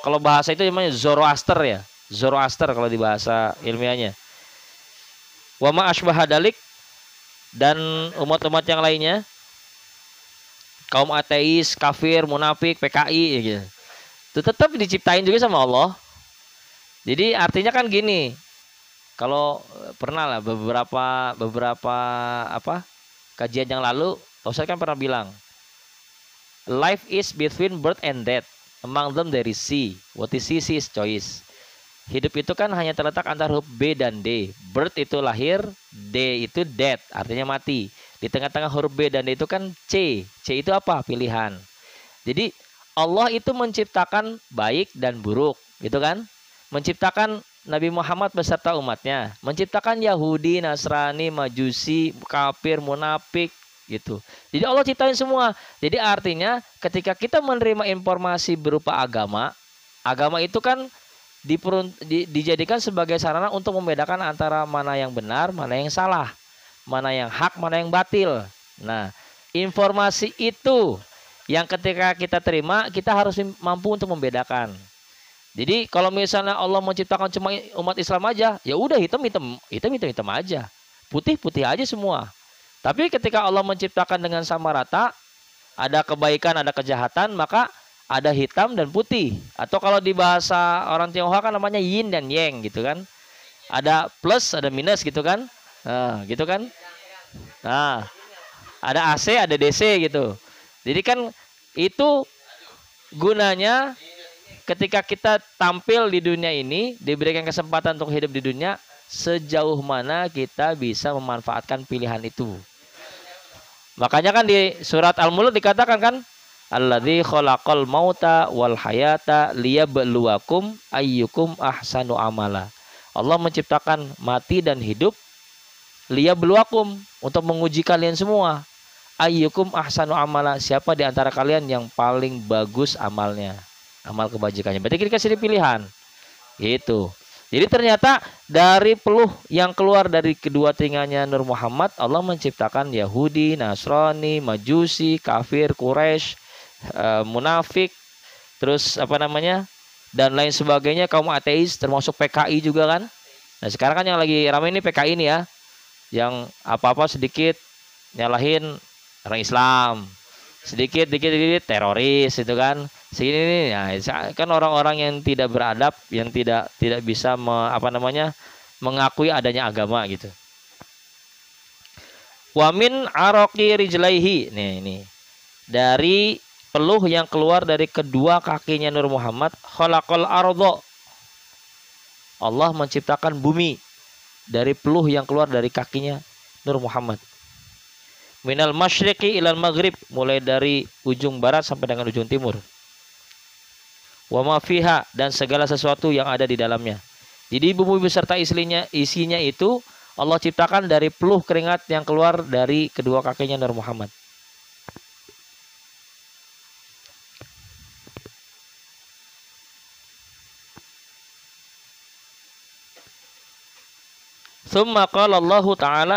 Kalau bahasa itu namanya Zoroaster ya. Zoroaster kalau di bahasa ilmiahnya. Wa ma asbaha dalik, dan umat-umat yang lainnya, kaum ateis, kafir, munafik, PKI gitu. Itu tetap diciptain juga sama Allah. Jadi artinya kan gini, kalau pernah lah beberapa apa kajian yang lalu, Ustaz kan pernah bilang, life is between birth and death. Among them there is C. What is C? C is choice. Hidup itu kan hanya terletak antara huruf B dan D. Birth itu lahir, D itu death, artinya mati. Di tengah-tengah huruf B dan D itu kan C. C itu apa? Pilihan. Jadi Allah itu menciptakan baik dan buruk, gitu kan? Menciptakan Nabi Muhammad beserta umatnya, menciptakan Yahudi, Nasrani, Majusi, kafir, munafik, gitu. Jadi Allah ciptain semua. Jadi artinya ketika kita menerima informasi berupa agama, agama itu kan dijadikan sebagai sarana untuk membedakan antara mana yang benar, mana yang salah, mana yang hak, mana yang batil. Nah, informasi itu yang ketika kita terima, kita harus mampu untuk membedakan. Jadi kalau misalnya Allah menciptakan cuma umat Islam aja, ya udah hitam aja, putih aja semua. Tapi ketika Allah menciptakan dengan sama rata, ada kebaikan, ada kejahatan, maka ada hitam dan putih. Atau kalau di bahasa orang Tionghoa kan namanya yin dan yang gitu kan. Ada plus, ada minus gitu kan. Nah, gitu kan. Nah, ada AC, ada DC gitu. Jadi kan itu gunanya ketika kita tampil di dunia ini, diberikan kesempatan untuk hidup di dunia, sejauh mana kita bisa memanfaatkan pilihan itu. Makanya kan di surat Al-Mulk dikatakan kan, alladzi khalaqal mauta wal hayata liyabluwakum ayyukum ahsanu amala. Allah menciptakan mati dan hidup liyabluwakum, untuk menguji kalian semua. Ayyukum ahsanu amala, siapa di antara kalian yang paling bagus amalnya, amal kebajikannya. Berarti kita kasih pilihan. Gitu. Jadi ternyata dari peluh yang keluar dari kedua telinganya Nur Muhammad, Allah menciptakan Yahudi, Nasrani, Majusi, kafir, Quraisy, munafik, terus apa namanya, dan lain sebagainya, kaum ateis, termasuk PKI juga kan. Nah sekarang kan yang lagi ramai ini PKI ini ya, yang apa-apa sedikit nyalahin orang Islam, sedikit teroris itu kan. Segini ya, kan orang-orang yang tidak beradab, yang tidak bisa mengakui adanya agama gitu. Wa min araqi rijlaihi, nih ini dari peluh yang keluar dari kedua kakinya Nur Muhammad, khalaqal ardha, Allah menciptakan bumi dari peluh yang keluar dari kakinya Nur Muhammad. Minal masyriqi ilal maghrib, mulai dari ujung barat sampai dengan ujung timur. Wa ma fiha, dan segala sesuatu yang ada di dalamnya. Jadi bumi beserta isinya itu Allah ciptakan dari peluh keringat yang keluar dari kedua kakinya Nur Muhammad. Tsumma qala Allah Ta'ala,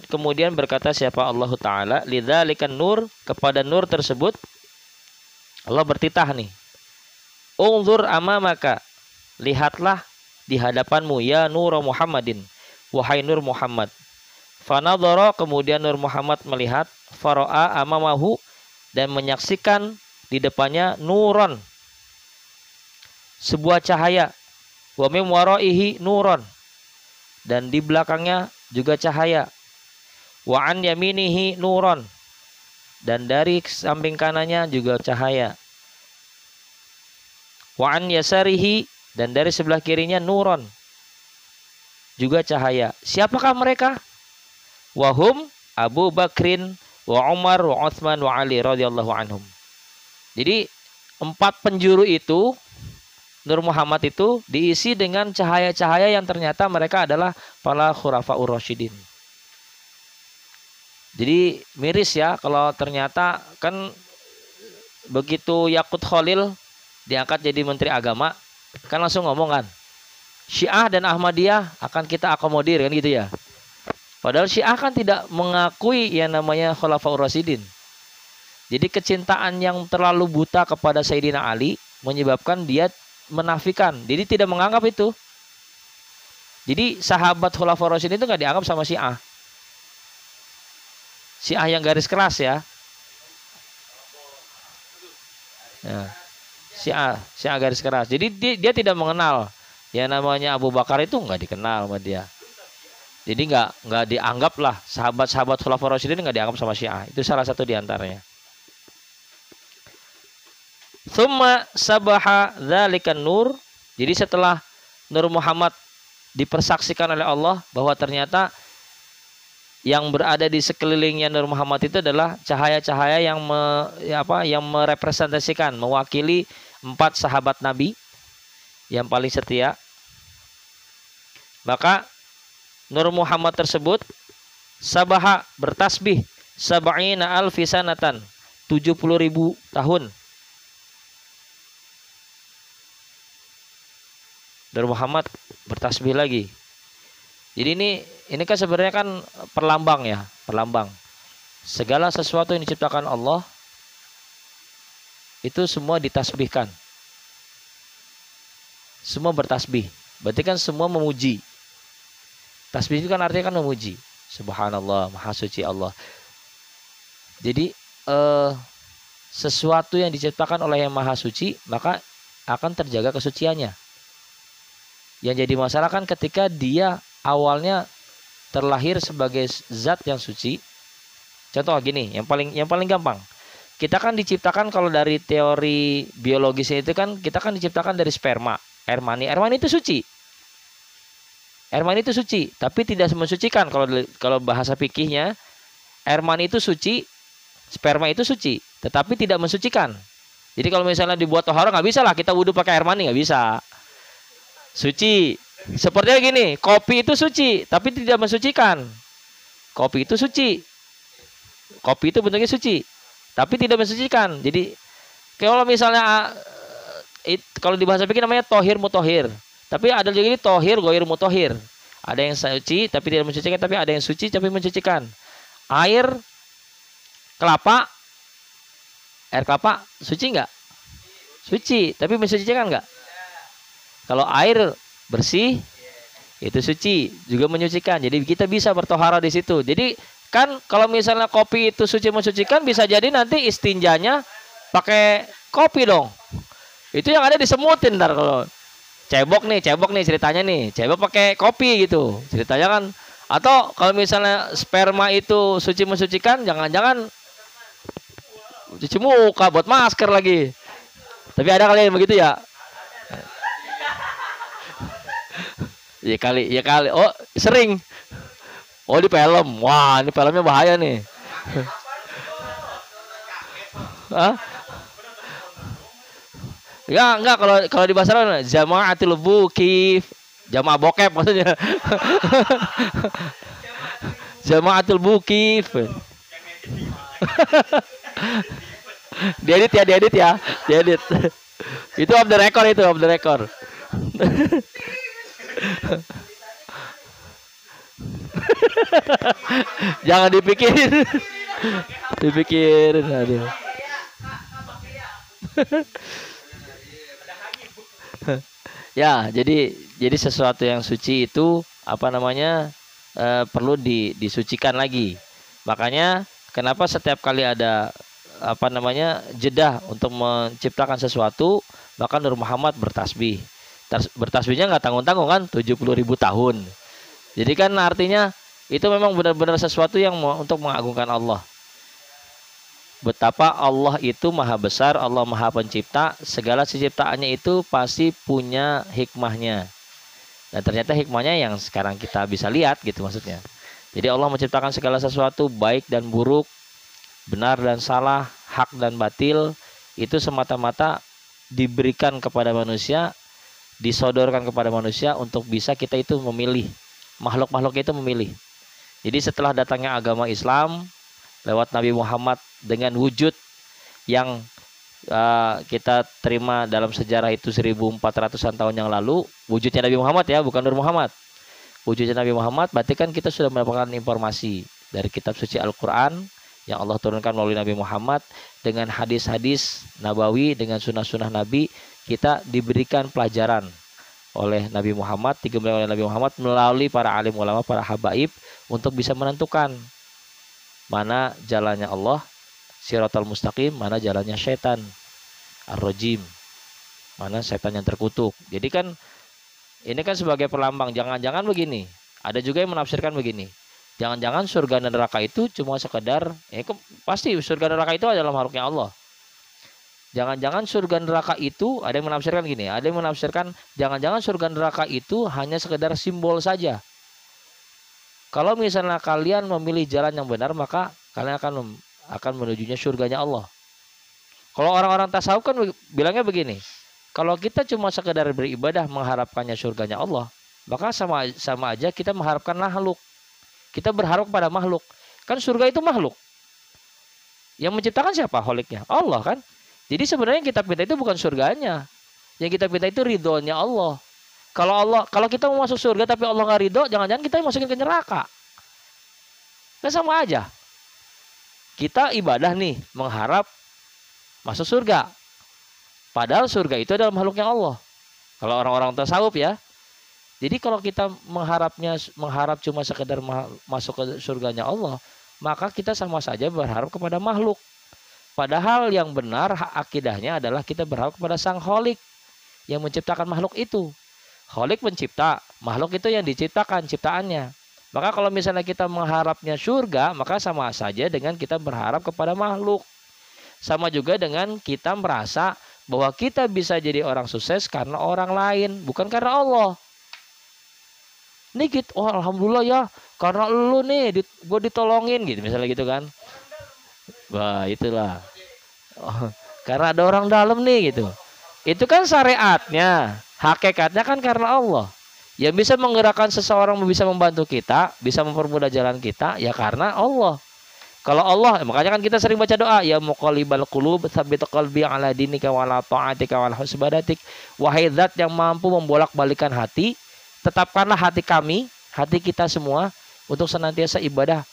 kemudian berkata siapa Allah Ta'ala, lidzalikan nur, kepada nur tersebut Allah bertitah nih. Unzur amamaka, lihatlah di hadapanmu ya Nur Muhammadin, wahai Nur Muhammad. Fanadhara, kemudian Nur Muhammad melihat, fara'a amamahu, dan menyaksikan di depannya nuron, sebuah cahaya, wa min waraihi nuron, dan di belakangnya juga cahaya, wa an yaminihi nuron, dan dari samping kanannya juga cahaya, wa an yasarihi, dan dari sebelah kirinya nuron, juga cahaya. Siapakah mereka? Wahum Abu Bakrin wa Umar wa Utsman wa Ali radhiyallahu anhum. Jadi 4 penjuru itu, Nur Muhammad itu diisi dengan cahaya-cahaya yang ternyata mereka adalah para khulafaur rasyidin. Jadi miris ya kalau ternyata kan begitu Yakut Khalil diangkat jadi menteri agama, kan langsung ngomong kan, Syiah dan Ahmadiyah akan kita akomodir kan gitu ya. Padahal Syiah kan tidak mengakui yang namanya khulafaur rasyidin. Jadi kecintaan yang terlalu buta kepada Sayyidina Ali menyebabkan dia menafikan. Jadi tidak menganggap itu. Jadi sahabat khulafaur rasyidin itu nggak dianggap sama Syiah. Syiah yang garis keras ya. Ya. Syiah garis keras. Jadi dia tidak mengenal Yang namanya Abu Bakar itu nggak dikenal sama dia. Jadi nggak dianggap lah sahabat-sahabat Khulafaur Rasyidin, nggak dianggap sama Syiah. Itu salah satu diantaranya. Tsumma sabaha dzalikan nur. Jadi setelah Nur Muhammad dipersaksikan oleh Allah bahwa ternyata yang berada di sekelilingnya Nur Muhammad itu adalah cahaya-cahaya yang merepresentasikan, mewakili 4 sahabat Nabi yang paling setia. Maka Nur Muhammad tersebut sabaha bertasbih sab'ina alfi sanatan, 70.000 tahun. Nur Muhammad bertasbih lagi. Jadi ini kan sebenarnya kan perlambang ya, perlambang. Segala sesuatu yang diciptakan Allah itu semua ditasbihkan. Semua bertasbih. Berarti kan semua memuji. Tasbih itu kan artinya kan memuji. Subhanallah, Maha Suci Allah. Jadi sesuatu yang diciptakan oleh Yang Maha Suci maka akan terjaga kesuciannya. Yang jadi masalah kan ketika dia awalnya terlahir sebagai zat yang suci. Contoh gini, yang paling gampang. Kita kan diciptakan, kalau dari teori biologisnya itu kan kita kan diciptakan dari sperma, air mani. Air mani itu suci. Air mani itu suci, tapi tidak mensucikan. Kalau bahasa fikihnya, air mani itu suci, sperma itu suci, tetapi tidak mensucikan. Jadi kalau misalnya dibuat tohara nggak bisa lah kita wudhu pakai air mani, nggak bisa. Suci. Sepertinya gini, kopi itu suci tapi tidak mensucikan. Kopi itu suci. Kopi itu bentuknya suci tapi tidak mensucikan. Jadi kalau misalnya kalau di bahasa fikih namanya tohir mutohir. Tapi ada juga ini tohir goir mutohir. Ada yang suci tapi tidak mensucikan, tapi ada yang suci tapi mensucikan. Air kelapa suci nggak? Suci tapi mensucikan nggak? Kalau air bersih itu suci, juga menyucikan. Jadi kita bisa bertohara di situ. Jadi kan kalau misalnya kopi itu suci mensucikan, bisa jadi nanti istinjanya pakai kopi dong. Itu yang ada disemutin ntar kalau cebok nih ceritanya nih, cebok pakai kopi gitu ceritanya kan. Atau kalau misalnya sperma itu suci mensucikan, jangan-jangan cuci muka buat masker lagi. Tapi ada kali yang begitu ya. Ya kali. Oh, sering. Oh, di film. Wah, ini filmnya bahaya nih. Hah? Ya, enggak, kalau di bahasa Arab jama'atul bukif. Jamaah bokep maksudnya. Jama'atul bukif. Diedit ya. Itu off the record. Jangan dipikirin. Aduh. Ya, jadi sesuatu yang suci itu perlu disucikan lagi. Makanya kenapa setiap kali ada jedah untuk menciptakan sesuatu, maka Nur Muhammad bertasbih. Bertasbihnya nggak tanggung-tanggung kan, 70.000 tahun. Jadi kan artinya itu memang benar-benar sesuatu yang untuk mengagungkan Allah. Betapa Allah itu maha besar, Allah maha pencipta, segala ciptaannya itu pasti punya hikmahnya. Dan ternyata hikmahnya yang sekarang kita bisa lihat gitu maksudnya. Jadi Allah menciptakan segala sesuatu, baik dan buruk, benar dan salah, hak dan batil, itu semata-mata diberikan kepada manusia, disodorkan kepada manusia untuk bisa kita itu memilih. Makhluk-makhluk itu memilih. Jadi setelah datangnya agama Islam lewat Nabi Muhammad dengan wujud yang kita terima dalam sejarah itu 1400-an tahun yang lalu, wujudnya Nabi Muhammad ya, bukan Nur Muhammad. Wujudnya Nabi Muhammad, berarti kan kita sudah mendapatkan informasi dari kitab suci Al-Quran yang Allah turunkan melalui Nabi Muhammad, dengan hadis-hadis Nabawi, dengan sunnah-sunnah Nabi. Kita diberikan pelajaran oleh Nabi Muhammad, digembleng oleh Nabi Muhammad melalui para alim ulama, para habaib, untuk bisa menentukan mana jalannya Allah, Shiratal Mustaqim, mana jalannya syaitan, Ar-Rajim, mana setan yang terkutuk. Jadi kan Ini kan sebagai perlambang. Jangan-jangan begini. Ada juga yang menafsirkan begini. Jangan-jangan surga dan neraka itu cuma sekedar, pasti surga dan neraka itu adalah makhluknya Allah. Jangan-jangan surga dan neraka itu, ada yang menafsirkan gini, ada yang menafsirkan jangan-jangan surga dan neraka itu hanya sekedar simbol saja. Kalau misalnya kalian memilih jalan yang benar, maka kalian akan menujunya surganya Allah. Kalau orang-orang tasawuf kan bilangnya begini, kalau kita cuma sekedar beribadah mengharapkannya surganya Allah, maka sama aja kita mengharapkan makhluk. Kita berharap pada makhluk. Kan surga itu makhluk. Yang menciptakan siapa? Kholiknya Allah kan. Jadi sebenarnya yang kita pinta itu bukan surganya. Yang kita pinta itu ridhonya Allah. Kalau kita mau masuk surga tapi Allah nggak ridho, jangan-jangan kita masukin ke neraka. Kan sama aja. Kita ibadah nih, mengharap masuk surga. Padahal surga itu adalah makhluknya Allah. Kalau orang-orang tasawuf ya. Jadi kalau kita mengharap cuma sekedar masuk ke surganya Allah, maka kita sama saja berharap kepada makhluk. Padahal yang benar akidahnya adalah kita berharap kepada Sang Kholik yang menciptakan makhluk itu. Kholik pencipta, makhluk itu yang diciptakan ciptaannya. Maka kalau misalnya kita mengharapnya surga, maka sama saja dengan kita berharap kepada makhluk. Sama juga dengan kita merasa bahwa kita bisa jadi orang sukses karena orang lain, bukan karena Allah. Nih gitu, oh alhamdulillah ya, karena lu nih gue ditolongin gitu, misalnya gitu kan. Wah itulah, karena ada orang dalam nih gitu. Itu kan syariatnya, hakikatnya kan karena Allah. Yang bisa menggerakkan seseorang, bisa membantu kita, bisa mempermudah jalan kita, ya karena Allah. Kalau Allah, makanya kan kita sering baca doa, ya muqallibal qulub tsabbit qalbi ala dinika wa ala ta'atika wa ala husbadatik. Wahai zat yang mampu membolak-balikan hati, tetapkanlah hati kami, hati kita semua untuk senantiasa ibadah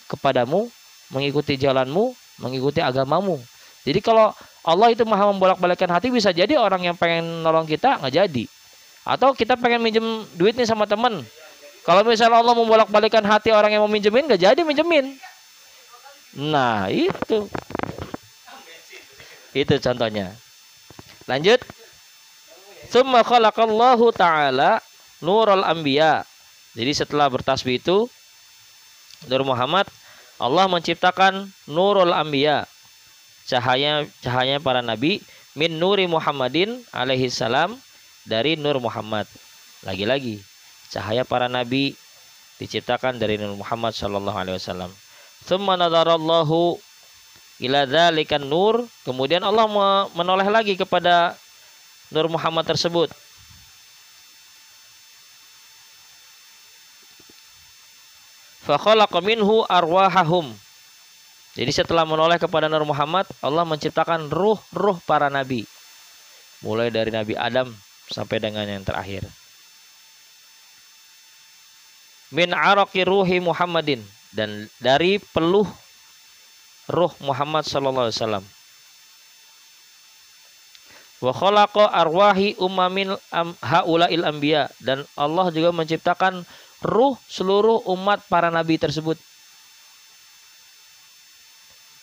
kepadamu, mengikuti jalanmu, mengikuti agamamu. Jadi kalau Allah itu maha membolak-balikkan hati, bisa jadi orang yang pengen nolong kita nggak jadi. Atau kita pengen minjem duit nih sama temen. Kalau misalnya Allah membolak-balikkan hati orang yang mau minjemin, nggak jadi minjemin. Nah itu contohnya. Lanjut. Tsumma khalaqallahu ta'ala nurul anbiya. Jadi setelah bertasbih itu Nur Muhammad, Allah menciptakan nurul anbiya, cahaya para nabi, min nuri Muhammadin alaihi salam, dari Nur Muhammad. Lagi-lagi cahaya para nabi diciptakan dari Nur Muhammad sallallahu alaihi wasallam. Tsumma nadarallahu ila dzalikan nur, kemudian Allah menoleh lagi kepada Nur Muhammad tersebut. Fa khalaqa minhu arwahahum. Jadi setelah menoleh kepada Nur Muhammad, Allah menciptakan ruh-ruh para nabi. Mulai dari Nabi Adam sampai dengan yang terakhir. Min araqi ruhi Muhammadin, dan dari peluh ruh Muhammad sallallahu alaihi wasallam. Wa khalaqa arwahi ummamin haula'il anbiya, dan Allah juga menciptakan ruh seluruh umat para nabi tersebut.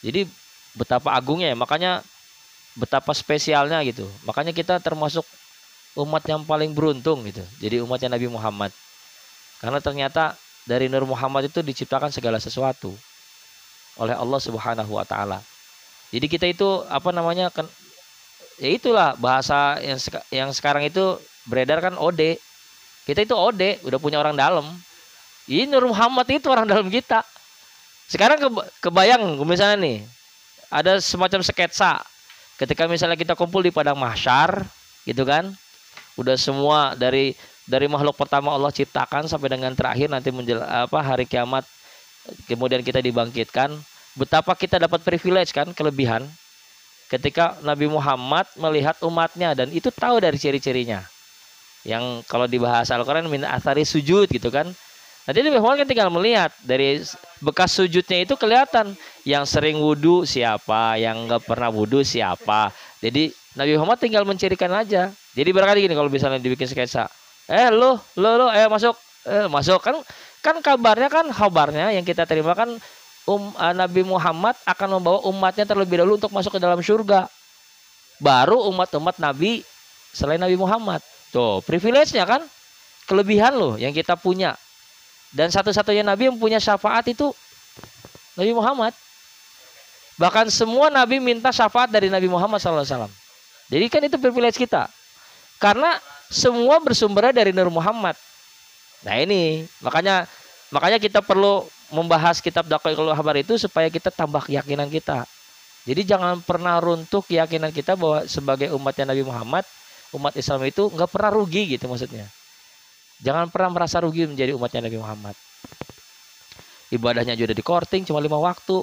Jadi betapa agungnya ya, makanya betapa spesialnya gitu. Makanya kita termasuk umat yang paling beruntung gitu. Jadi umatnya Nabi Muhammad. Karena ternyata dari Nur Muhammad itu diciptakan segala sesuatu oleh Allah Subhanahu wa taala. Jadi kita itu ya itulah bahasa yang sekarang itu beredar kan OD. Kita itu OD, udah punya orang dalam. Ini Nur Muhammad itu orang dalam kita. Sekarang kebayang misalnya nih, ada semacam sketsa. Ketika misalnya kita kumpul di padang mahsyar, gitu kan. Udah semua dari makhluk pertama Allah ciptakan sampai dengan terakhir nanti hari kiamat, kemudian kita dibangkitkan. Betapa kita dapat privilege kan, kelebihan. Ketika Nabi Muhammad melihat umatnya, dan itu tahu dari ciri-cirinya. Yang kalau di bahasa Al-Quran min athari sujud gitu kan. Nanti Nabi Muhammad kan tinggal melihat dari bekas sujudnya itu kelihatan. Yang sering wudu siapa, yang nggak pernah wudu siapa. Jadi Nabi Muhammad tinggal mencirikan aja. Jadi barangkali gini kalau misalnya dibikin sketsa. Lo, masuk. Masuk kan kabarnya yang kita terima kan Nabi Muhammad akan membawa umatnya terlebih dahulu untuk masuk ke dalam surga. Baru umat-umat Nabi selain Nabi Muhammad. Tuh, privilege-nya kan, kelebihan loh yang kita punya. Dan satu-satunya nabi yang punya syafaat itu Nabi Muhammad. Bahkan semua nabi minta syafaat dari Nabi Muhammad SAW. Jadi kan itu privilege kita. Karena semua bersumbernya dari Nur Muhammad. Nah ini, makanya kita perlu membahas kitab Daqaiqul Ahbar itu supaya kita tambah keyakinan kita. Jadi jangan pernah runtuh keyakinan kita bahwa sebagai umatnya Nabi Muhammad, umat Islam itu nggak pernah rugi gitu maksudnya. Jangan pernah merasa rugi menjadi umatnya Nabi Muhammad. Ibadahnya juga di korting cuma 5 waktu.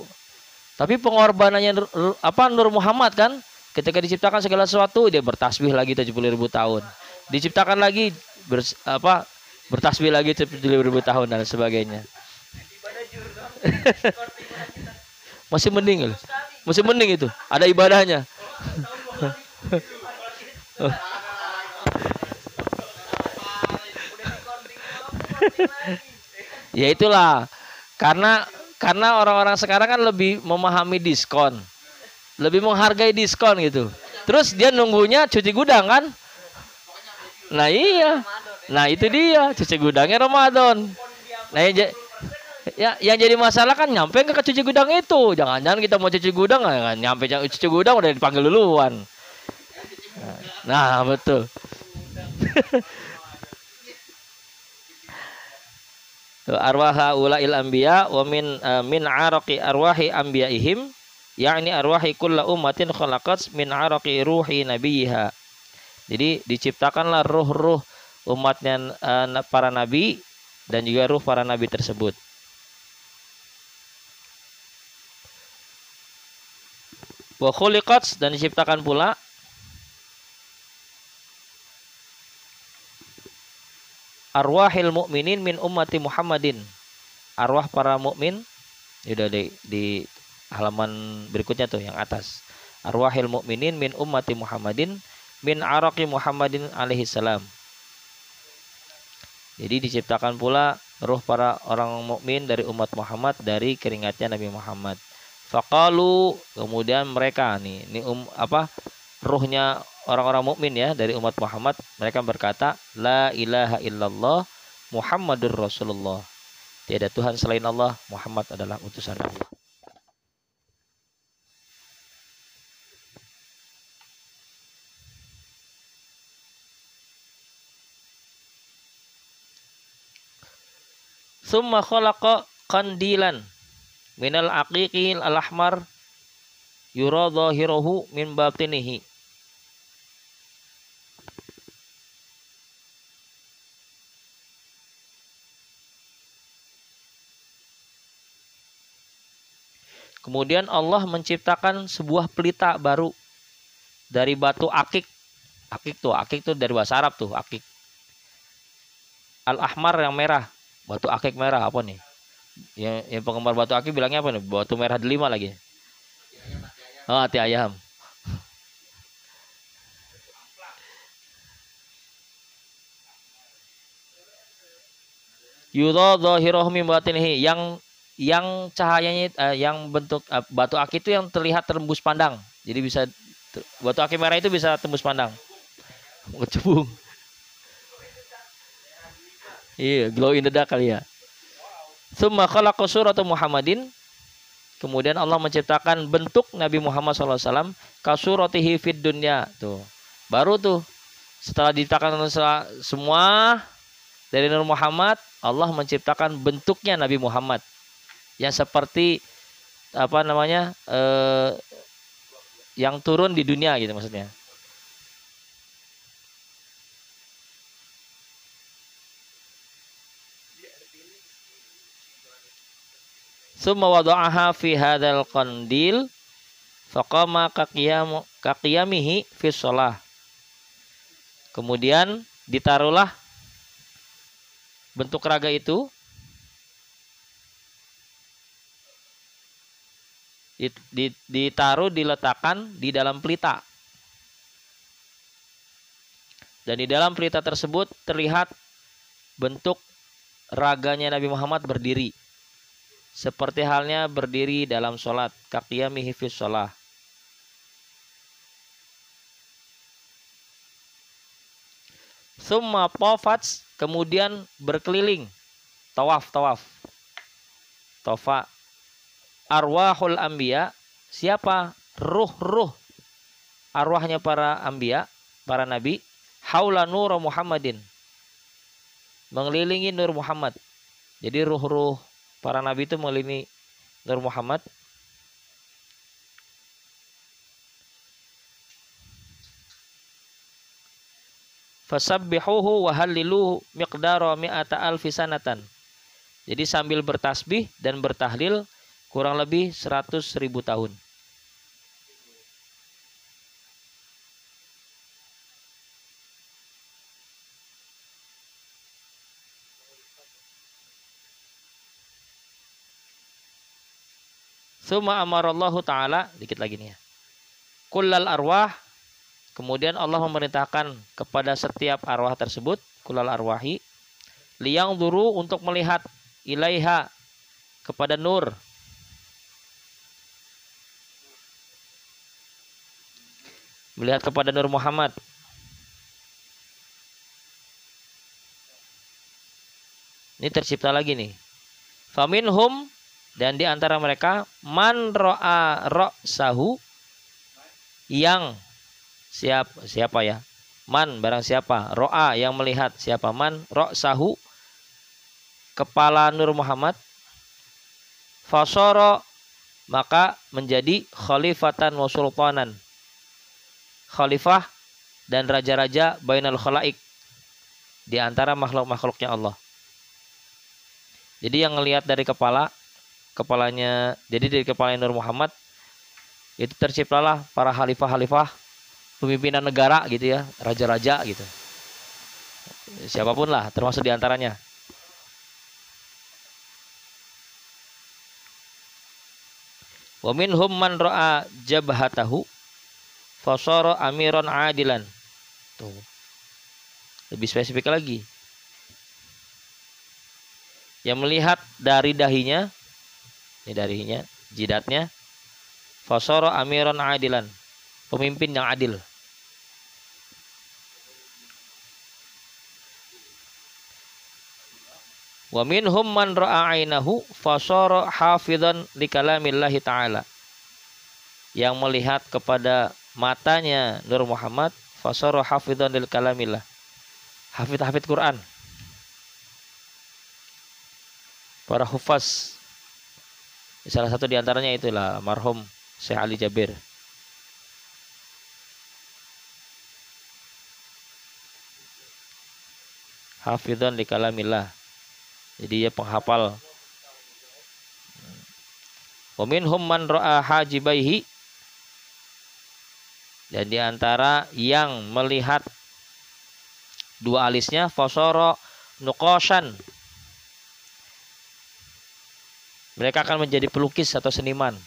Tapi pengorbanannya Nur Muhammad kan, ketika diciptakan segala sesuatu dia bertasbih lagi 70.000 tahun. Diciptakan lagi bertasbih lagi 70.000 tahun dan sebagainya. Masih mending loh. Masih mending itu. Ada ibadahnya. Ya itulah. Karena orang-orang sekarang kan lebih memahami diskon. Lebih menghargai diskon gitu. Terus dia nunggunya cuci gudang kan? Nah iya. Nah itu dia, cuci gudangnya Ramadan. Nah yang jadi masalah kan nyampe ke cuci gudang itu. Jangan-jangan kita mau cuci gudang kan nyampe cuci gudang udah dipanggil duluan. Nah betul. Arwaha ulail anbiya wa min araqi arwahi anbiyaihim, yakni arwahi kullu ummatin khalaqat min araqi ruhi nabiyiha. Jadi diciptakanlah ruh-ruh umatnya para nabi dan juga ruh para nabi tersebut. Wa khuliqat, dan diciptakan pula arwahil mu'minin min ummati Muhammadin. Arwah para mukmin udah di halaman berikutnya tuh yang atas. Arwahil mu'minin min ummati Muhammadin min araqi Muhammadin alaihi salam. Jadi diciptakan pula ruh para orang mukmin dari umat Muhammad dari keringatnya Nabi Muhammad. Faqalu, kemudian mereka ini ruhnya orang-orang mukmin ya dari umat Muhammad, mereka berkata la ilaha illallah Muhammadur Rasulullah. Tiada Tuhan selain Allah, Muhammad adalah utusan Allah. Summa khalaqa qandilan minal aqiqil al-ahmar yura dhahiruhu min batinihi. Kemudian Allah menciptakan sebuah pelita baru dari batu akik. Akik tuh dari bahasa Arab tuh, akik. Al-ahmar yang merah. Batu akik merah apa nih? Yang penggemar batu akik bilangnya apa nih? Batu merah delima lagi. Oh, hati ayam. Yudha dhahirahu min batinihi, yang cahayanya yang bentuk batu akik itu yang terlihat tembus pandang. Jadi bisa batu akik merah itu bisa tembus pandang. Ngecubung. Iya, glow in the dark kali ya. Tsumma khalaqa surata Muhammadin. Kemudian Allah menciptakan bentuk Nabi Muhammad SAW kasuratihi fid dunya. Tuh. Baru tuh setelah diciptakan semua dari Nur Muhammad, Allah menciptakan bentuknya Nabi Muhammad yang seperti yang turun di dunia gitu maksudnya. Summa wada'aha fi hadzal qandil faqama kaqiyamihi fi shalah. Kemudian ditaruhlah bentuk raga itu diletakkan di dalam pelita. Dan di dalam pelita tersebut terlihat bentuk raganya Nabi Muhammad berdiri. Seperti halnya berdiri dalam sholat. Kaqiyamihi fis sholah. Summa tafat, kemudian berkeliling. Tawaf. Tofa. Arwahul anbiya, siapa? Ruh arwahnya para anbiya, para nabi. Haula nur Muhammadin, mengelilingi Nur Muhammad. Jadi ruh-ruh para nabi itu mengelilingi Nur Muhammad. Fasabbihuhu wa halliluhu miqdara mi'ata alfi sanatan. Jadi sambil bertasbih dan bertahlil kurang lebih 100.000 tahun. Tsumma amarallahu ta'ala, dikit lagi nih ya. Kullal arwah, kemudian Allah memerintahkan kepada setiap arwah tersebut, kullal arwahi, liyang duru, untuk melihat, ilaiha, kepada nur. Melihat kepada Nur Muhammad. Ini tercipta lagi nih. Faminhum, dan di antara mereka, man ro'a ra'sahu, yang siapa ya? Man, barang siapa? Ro'a, yang melihat. Siapa? Man ra'sahu, kepala Nur Muhammad. Fasara, maka menjadi khalifatan wa sultanan, khalifah dan raja-raja bainal khalaik, di antara makhluk-makhluknya Allah. Jadi yang ngelihat dari kepalanya, jadi dari kepala Nur Muhammad itu terciptalah para khalifah-khalifah, pemimpinan negara gitu ya, raja-raja gitu. Siapapun lah, termasuk di antaranya. Wa minhum man ra'a jabhatahu fasara amiran adilan. Tuh. Lebih spesifik lagi. Yang melihat dari dahinya, ini dahinya, jidatnya, fasara amiran adilan, pemimpin yang adil. Wa minhum man ra'a ainahu fasara hafizan li kalamillahi ta'ala. Yang melihat kepada matanya Nur Muhammad, fasara hafizan li kalamillah. Hafid Quran. Para hufaz. Salah satu di antaranya itulah marhum Syekh Ali Jabir. Hafizan li kalamillah. Jadi dia penghafal. Wa minhum man ra'a hajibaihi, dan di antara yang melihat dua alisnya, fasara nuqashan, mereka akan menjadi pelukis atau seniman.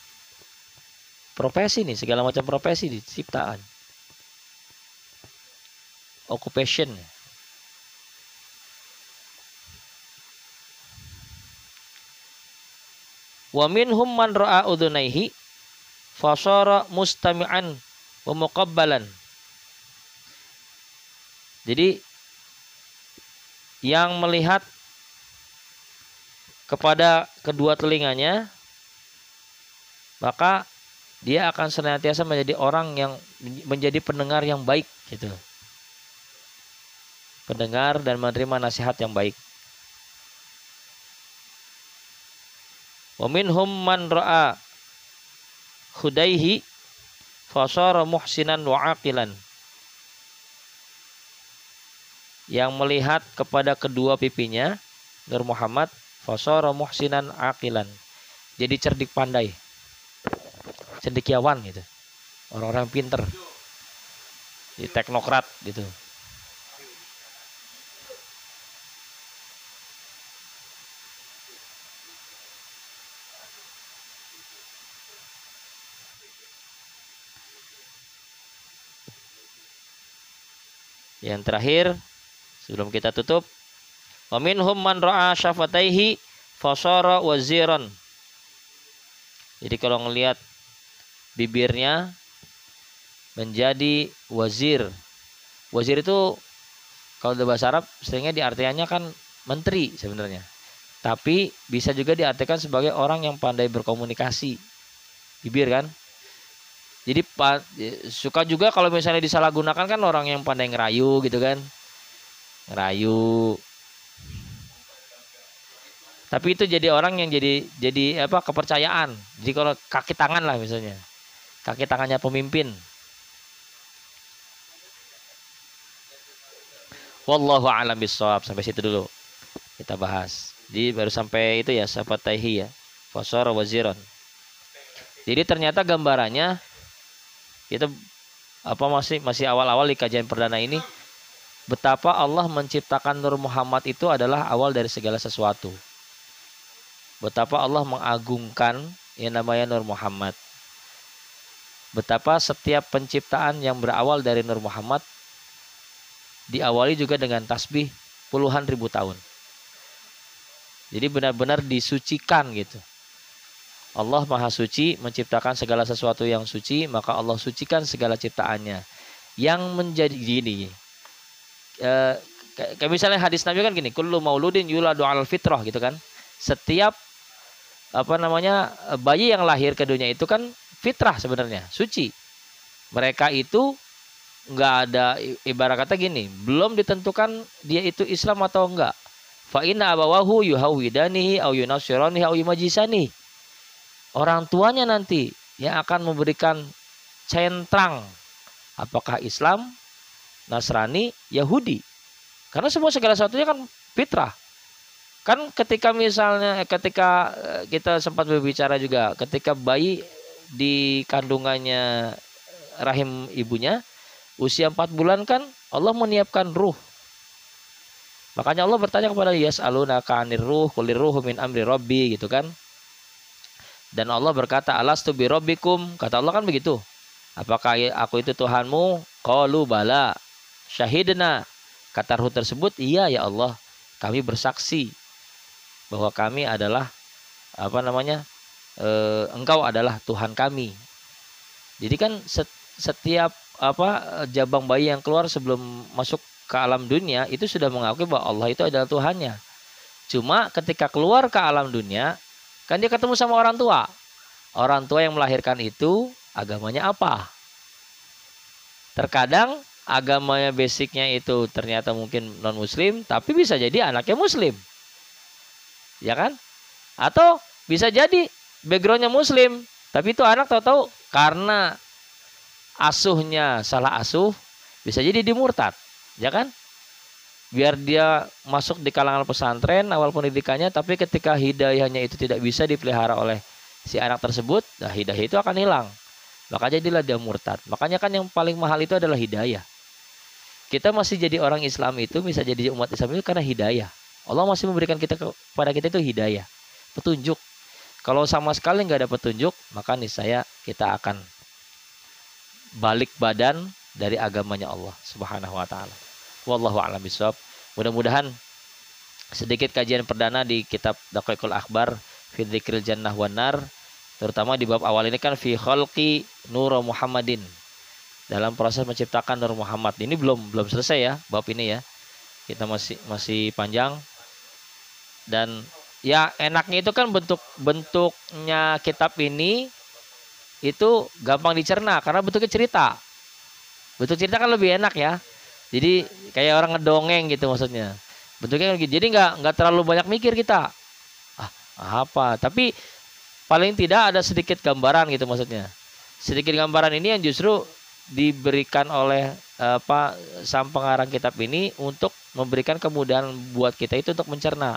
Profesi nih, segala macam profesi diciptaan. Occupation. Wa minhum man ra'a udhunaihi fasara mustami'an wa muqabbalan. Jadi yang melihat kepada kedua telinganya, maka dia akan senantiasa menjadi orang yang menjadi pendengar yang baik gitu. Pendengar dan menerima nasihat yang baik. Wa minhum man ra'a khudaihi fasara muhsinan wa aqilan. Yang melihat kepada kedua pipinya Nur Muhammad, fasara muhsinan aqilan, jadi cerdik pandai, cendekiawan gitu, orang-orang pinter, di teknokrat gitu. Yang terakhir sebelum kita tutup, wa minhum man ra'a syafataihi fasara waziran. Jadi kalau ngelihat bibirnya menjadi wazir. Wazir itu Kalau di bahasa Arab seringnya diartikannya kan menteri sebenarnya. Tapi bisa juga diartikan sebagai orang yang pandai berkomunikasi. Bibir kan. Jadi suka juga kalau misalnya disalahgunakan kan orang yang pandai ngerayu gitu kan. Ngerayu. Tapi itu jadi orang yang jadi apa, kepercayaan. Jadi kalau kaki tangan lah misalnya. Kaki tangannya pemimpin. Wallahu a'lam bishawab. Sampai situ dulu kita bahas. Jadi baru sampai itu ya, sahabat taihi ya. Fasara waziran. Jadi ternyata gambarannya kita apa masih awal-awal di kajian perdana ini, betapa Allah menciptakan Nur Muhammad itu adalah awal dari segala sesuatu. Betapa Allah mengagungkan yang namanya Nur Muhammad. Betapa setiap penciptaan yang berawal dari Nur Muhammad diawali juga dengan tasbih puluhan ribu tahun. Jadi benar-benar disucikan gitu. Allah Maha Suci menciptakan segala sesuatu yang suci, maka Allah sucikan segala ciptaannya. Yang menjadi gini, kayak misalnya hadis Nabi kan gini, kullu mauludin yuladu 'alal fitrah gitu kan. Setiap bayi yang lahir ke dunia itu kan fitrah sebenarnya, suci. Mereka itu nggak ada, ibarat kata gini, belum ditentukan dia itu Islam atau enggak. Fa inna abawahu yuhawidanihi au yunasiranihi au yumajisanihi. Orang tuanya nanti yang akan memberikan centang apakah Islam, Nasrani, Yahudi. Karena segala sesuatunya kan fitrah. Kan ketika kita sempat berbicara juga, ketika bayi di kandungannya rahim ibunya usia 4 bulan kan Allah menyiapkan ruh. Makanya Allah bertanya kepada yas'alunaka 'anir ruh qulir ruhu min amri rabbi gitu kan. Dan Allah berkata, alastu bi rabbikum, kata Allah kan begitu. Apakah aku itu Tuhanmu? Qalu bala syahidna. Kata ruh tersebut, iya ya Allah, kami bersaksi bahwa kami adalah Engkau adalah Tuhan kami. Jadi kan setiap jabang bayi yang keluar sebelum masuk ke alam dunia itu sudah mengakui bahwa Allah itu adalah Tuhannya. Cuma ketika keluar ke alam dunia kan dia ketemu sama orang tua. Orang tua yang melahirkan itu agamanya apa? Terkadang agamanya basicnya itu ternyata mungkin non muslim, tapi bisa jadi anaknya muslim. Ya kan? Atau bisa jadi backgroundnya muslim, tapi itu anak tahu-tahu karena asuhnya salah asuh, bisa jadi dimurtad. Ya kan? Biar dia masuk di kalangan pesantren awal pendidikannya, tapi ketika hidayahnya itu tidak bisa dipelihara oleh si anak tersebut, nah hidayah itu akan hilang. Maka jadilah dia murtad. Makanya kan yang paling mahal itu adalah hidayah. Kita masih jadi orang Islam itu, bisa jadi umat Islam itu karena hidayah. Allah masih memberikan kepada kita itu hidayah, petunjuk. Kalau sama sekali nggak ada petunjuk, maka niscaya kita akan balik badan dari agamanya Allah Subhanahu wa taala. Wallahu a'lam bishawab. Mudah-mudahan sedikit kajian perdana di kitab Daqaiqul Akhbar fi dzikril jannah wan nar, terutama di bab awal ini kan fi khalqi nur Muhammadin. Dalam proses menciptakan Nur Muhammad. Ini belum selesai ya bab ini ya. Kita masih panjang. Dan ya enaknya itu kan bentuknya kitab ini itu gampang dicerna karena bentuknya cerita. Bentuk cerita kan lebih enak ya. Jadi kayak orang ngedongeng gitu maksudnya. Bentuknya gitu. Jadi nggak terlalu banyak mikir kita. Apa? Tapi paling tidak ada sedikit gambaran gitu maksudnya. Sedikit gambaran ini yang justru diberikan oleh sang pengarang kitab ini untuk memberikan kemudahan buat kita itu untuk mencerna.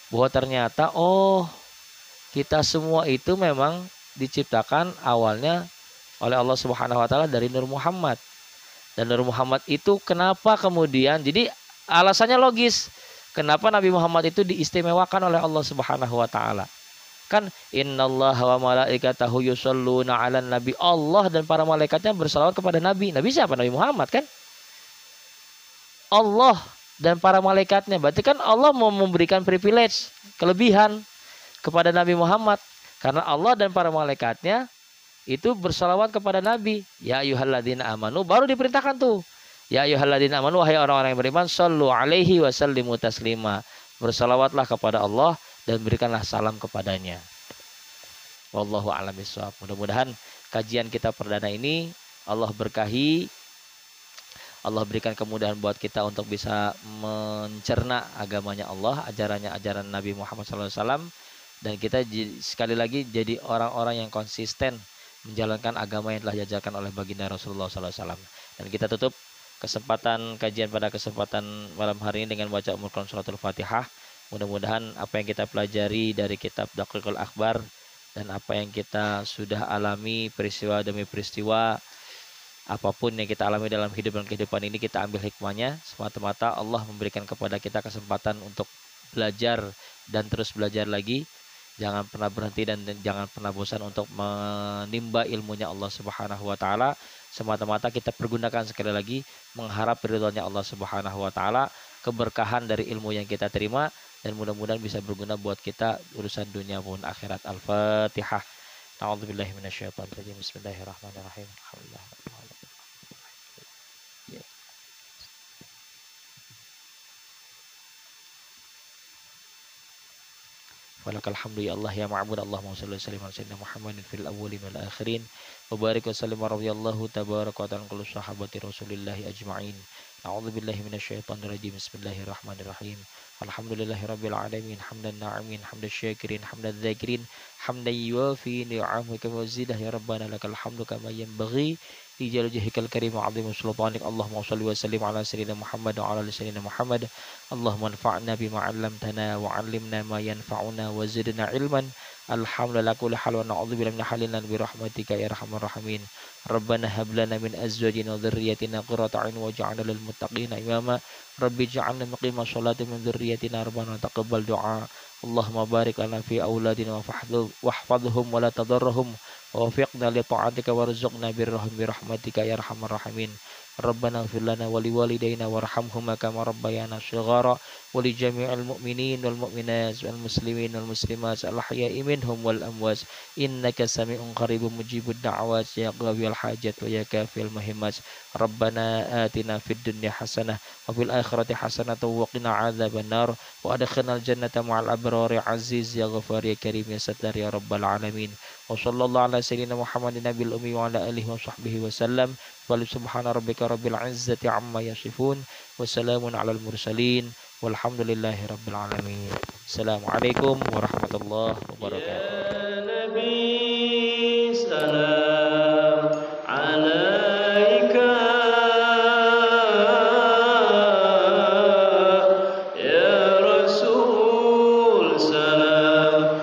Bahwa ternyata kita semua itu memang diciptakan awalnya oleh Allah Subhanahu wa taala dari Nur Muhammad. Dan Nur Muhammad itu kenapa kemudian, jadi alasannya logis. Kenapa Nabi Muhammad itu diistimewakan oleh Allah Subhanahu wa taala? Kan innallaha wa malaikatahu yusholluna 'alan nabi. Allah dan para malaikatnya bersalawat kepada Nabi. Nabi siapa? Nabi Muhammad kan? Allah dan para malaikatnya. Berarti kan Allah mau memberikan privilege, kelebihan kepada Nabi Muhammad. Karena Allah dan para malaikatnya itu bersalawat kepada Nabi. Ya ayyuhalladzina amanu, baru diperintahkan tuh. Ya ayyuhalladzina amanu, wahai orang-orang yang beriman, shallu alaihi wa sallimu taslima. Bersalawatlah kepada Allah dan berikanlah salam kepadanya. Wallahu a'lam bishawab. Mudah-mudahan kajian kita perdana ini Allah berkahi, Allah berikan kemudahan buat kita untuk bisa mencerna agamanya Allah, ajaran Nabi Muhammad SAW, dan kita sekali lagi jadi orang-orang yang konsisten menjalankan agama yang telah diajarkan oleh baginda Rasulullah SAW. Dan kita tutup kesempatan kajian pada kesempatan malam hari ini dengan baca Ummul Qur'an suratul Fatihah. Mudah-mudahan apa yang kita pelajari dari kitab Daqiqul Akhbar dan apa yang kita sudah alami peristiwa demi peristiwa, apapun yang kita alami dalam hidup dan kehidupan ini, kita ambil hikmahnya. Semata-mata Allah memberikan kepada kita kesempatan untuk belajar dan terus belajar lagi. Jangan pernah berhenti dan jangan pernah bosan untuk menimba ilmunya Allah Subhanahu wa taala. Semata-mata kita pergunakan sekali lagi mengharap ridhonya Allah Subhanahu wa taala, keberkahan dari ilmu yang kita terima, dan mudah-mudahan bisa berguna buat kita urusan dunia maupun akhirat. Al-Fatihah. A'udzubillahi minasyaitonir rajim. Bismillahirrahmanirrahim. Alhamdulillah. Walakal hamdu ya Allah ya ma'bud. Allahumma shalli wa sallim ala sayyidina Muhammadin fil awwalin wal akhirin wa barik wa sallim wa radhiyallahu tabaraka wa ta'ala kullu sahabati Rasulillahi ajma'in. A'udzubillahi minasyaitonir rajim. Bismillahirrahmanirrahim. Alhamdulillahirabbil alamin, hamdan na'imin, hamdan syakirin, hamdan dzakirin, hamdan yuwafi ni'amaka wa zidah ya rabbana lakal hamdu kama yanbaghi li jalali wajhikal karim wa 'azimi sultanik. Allahumma shalli wa sallim ala sayyidina Muhammad wa ala ali sayyidina Muhammad. Allahumma anfa'na bima 'allamtana wa 'allimna ma yanfa'una wa zidna ilman. Alhamdulillah kulli hal wa na'udzubillahi min halin bi rahmatika ya arhamar rahimin. Rabbana hab lana min azwajina wa dhurriyyatina qurrata a'yun waj'alna lil muttaqina imama. Rabbi ij'alna muqima sholati min dhurriyyatina rabbana taqabbal du'a. Allahumma barik lana fi auladina wahfadhhum wa la tadarrahum wa waffiqna li ta'atika warzuqna birrahim bi rahmatika ya arhamar rahimin. Rabbana ighfir lana wa liwalidayna warhamhuma kama rabbayana shighara wa li jami'il mu'minin wal mu'minat wal muslimin wal muslimat al ahya'i minhum wal amwat innaka sami'un qaribun mujibud da'awat ya qawiyal hajat wa ya kafil muhimmat. Rabbana atina fid dunya hasanah wa fil akhirati hasanah wa qina adzaban nar wa adkhilnal jannata ma'al abrari aziz ya ghafar ya karim ya sattar ya rabbal alamin. Wa sallallahu ala sayyidina Muhammadin nabil ummi wa ala alihi wa sahbihi wa sallam. Subhana rabbika rabbil izzati amma yasifun wa salamun alal mursalin walhamdulillahi rabbil alamin. Assalamualaikum warahmatullahi wabarakatuh. Ya Nabi salam alaika, ya Rasul salam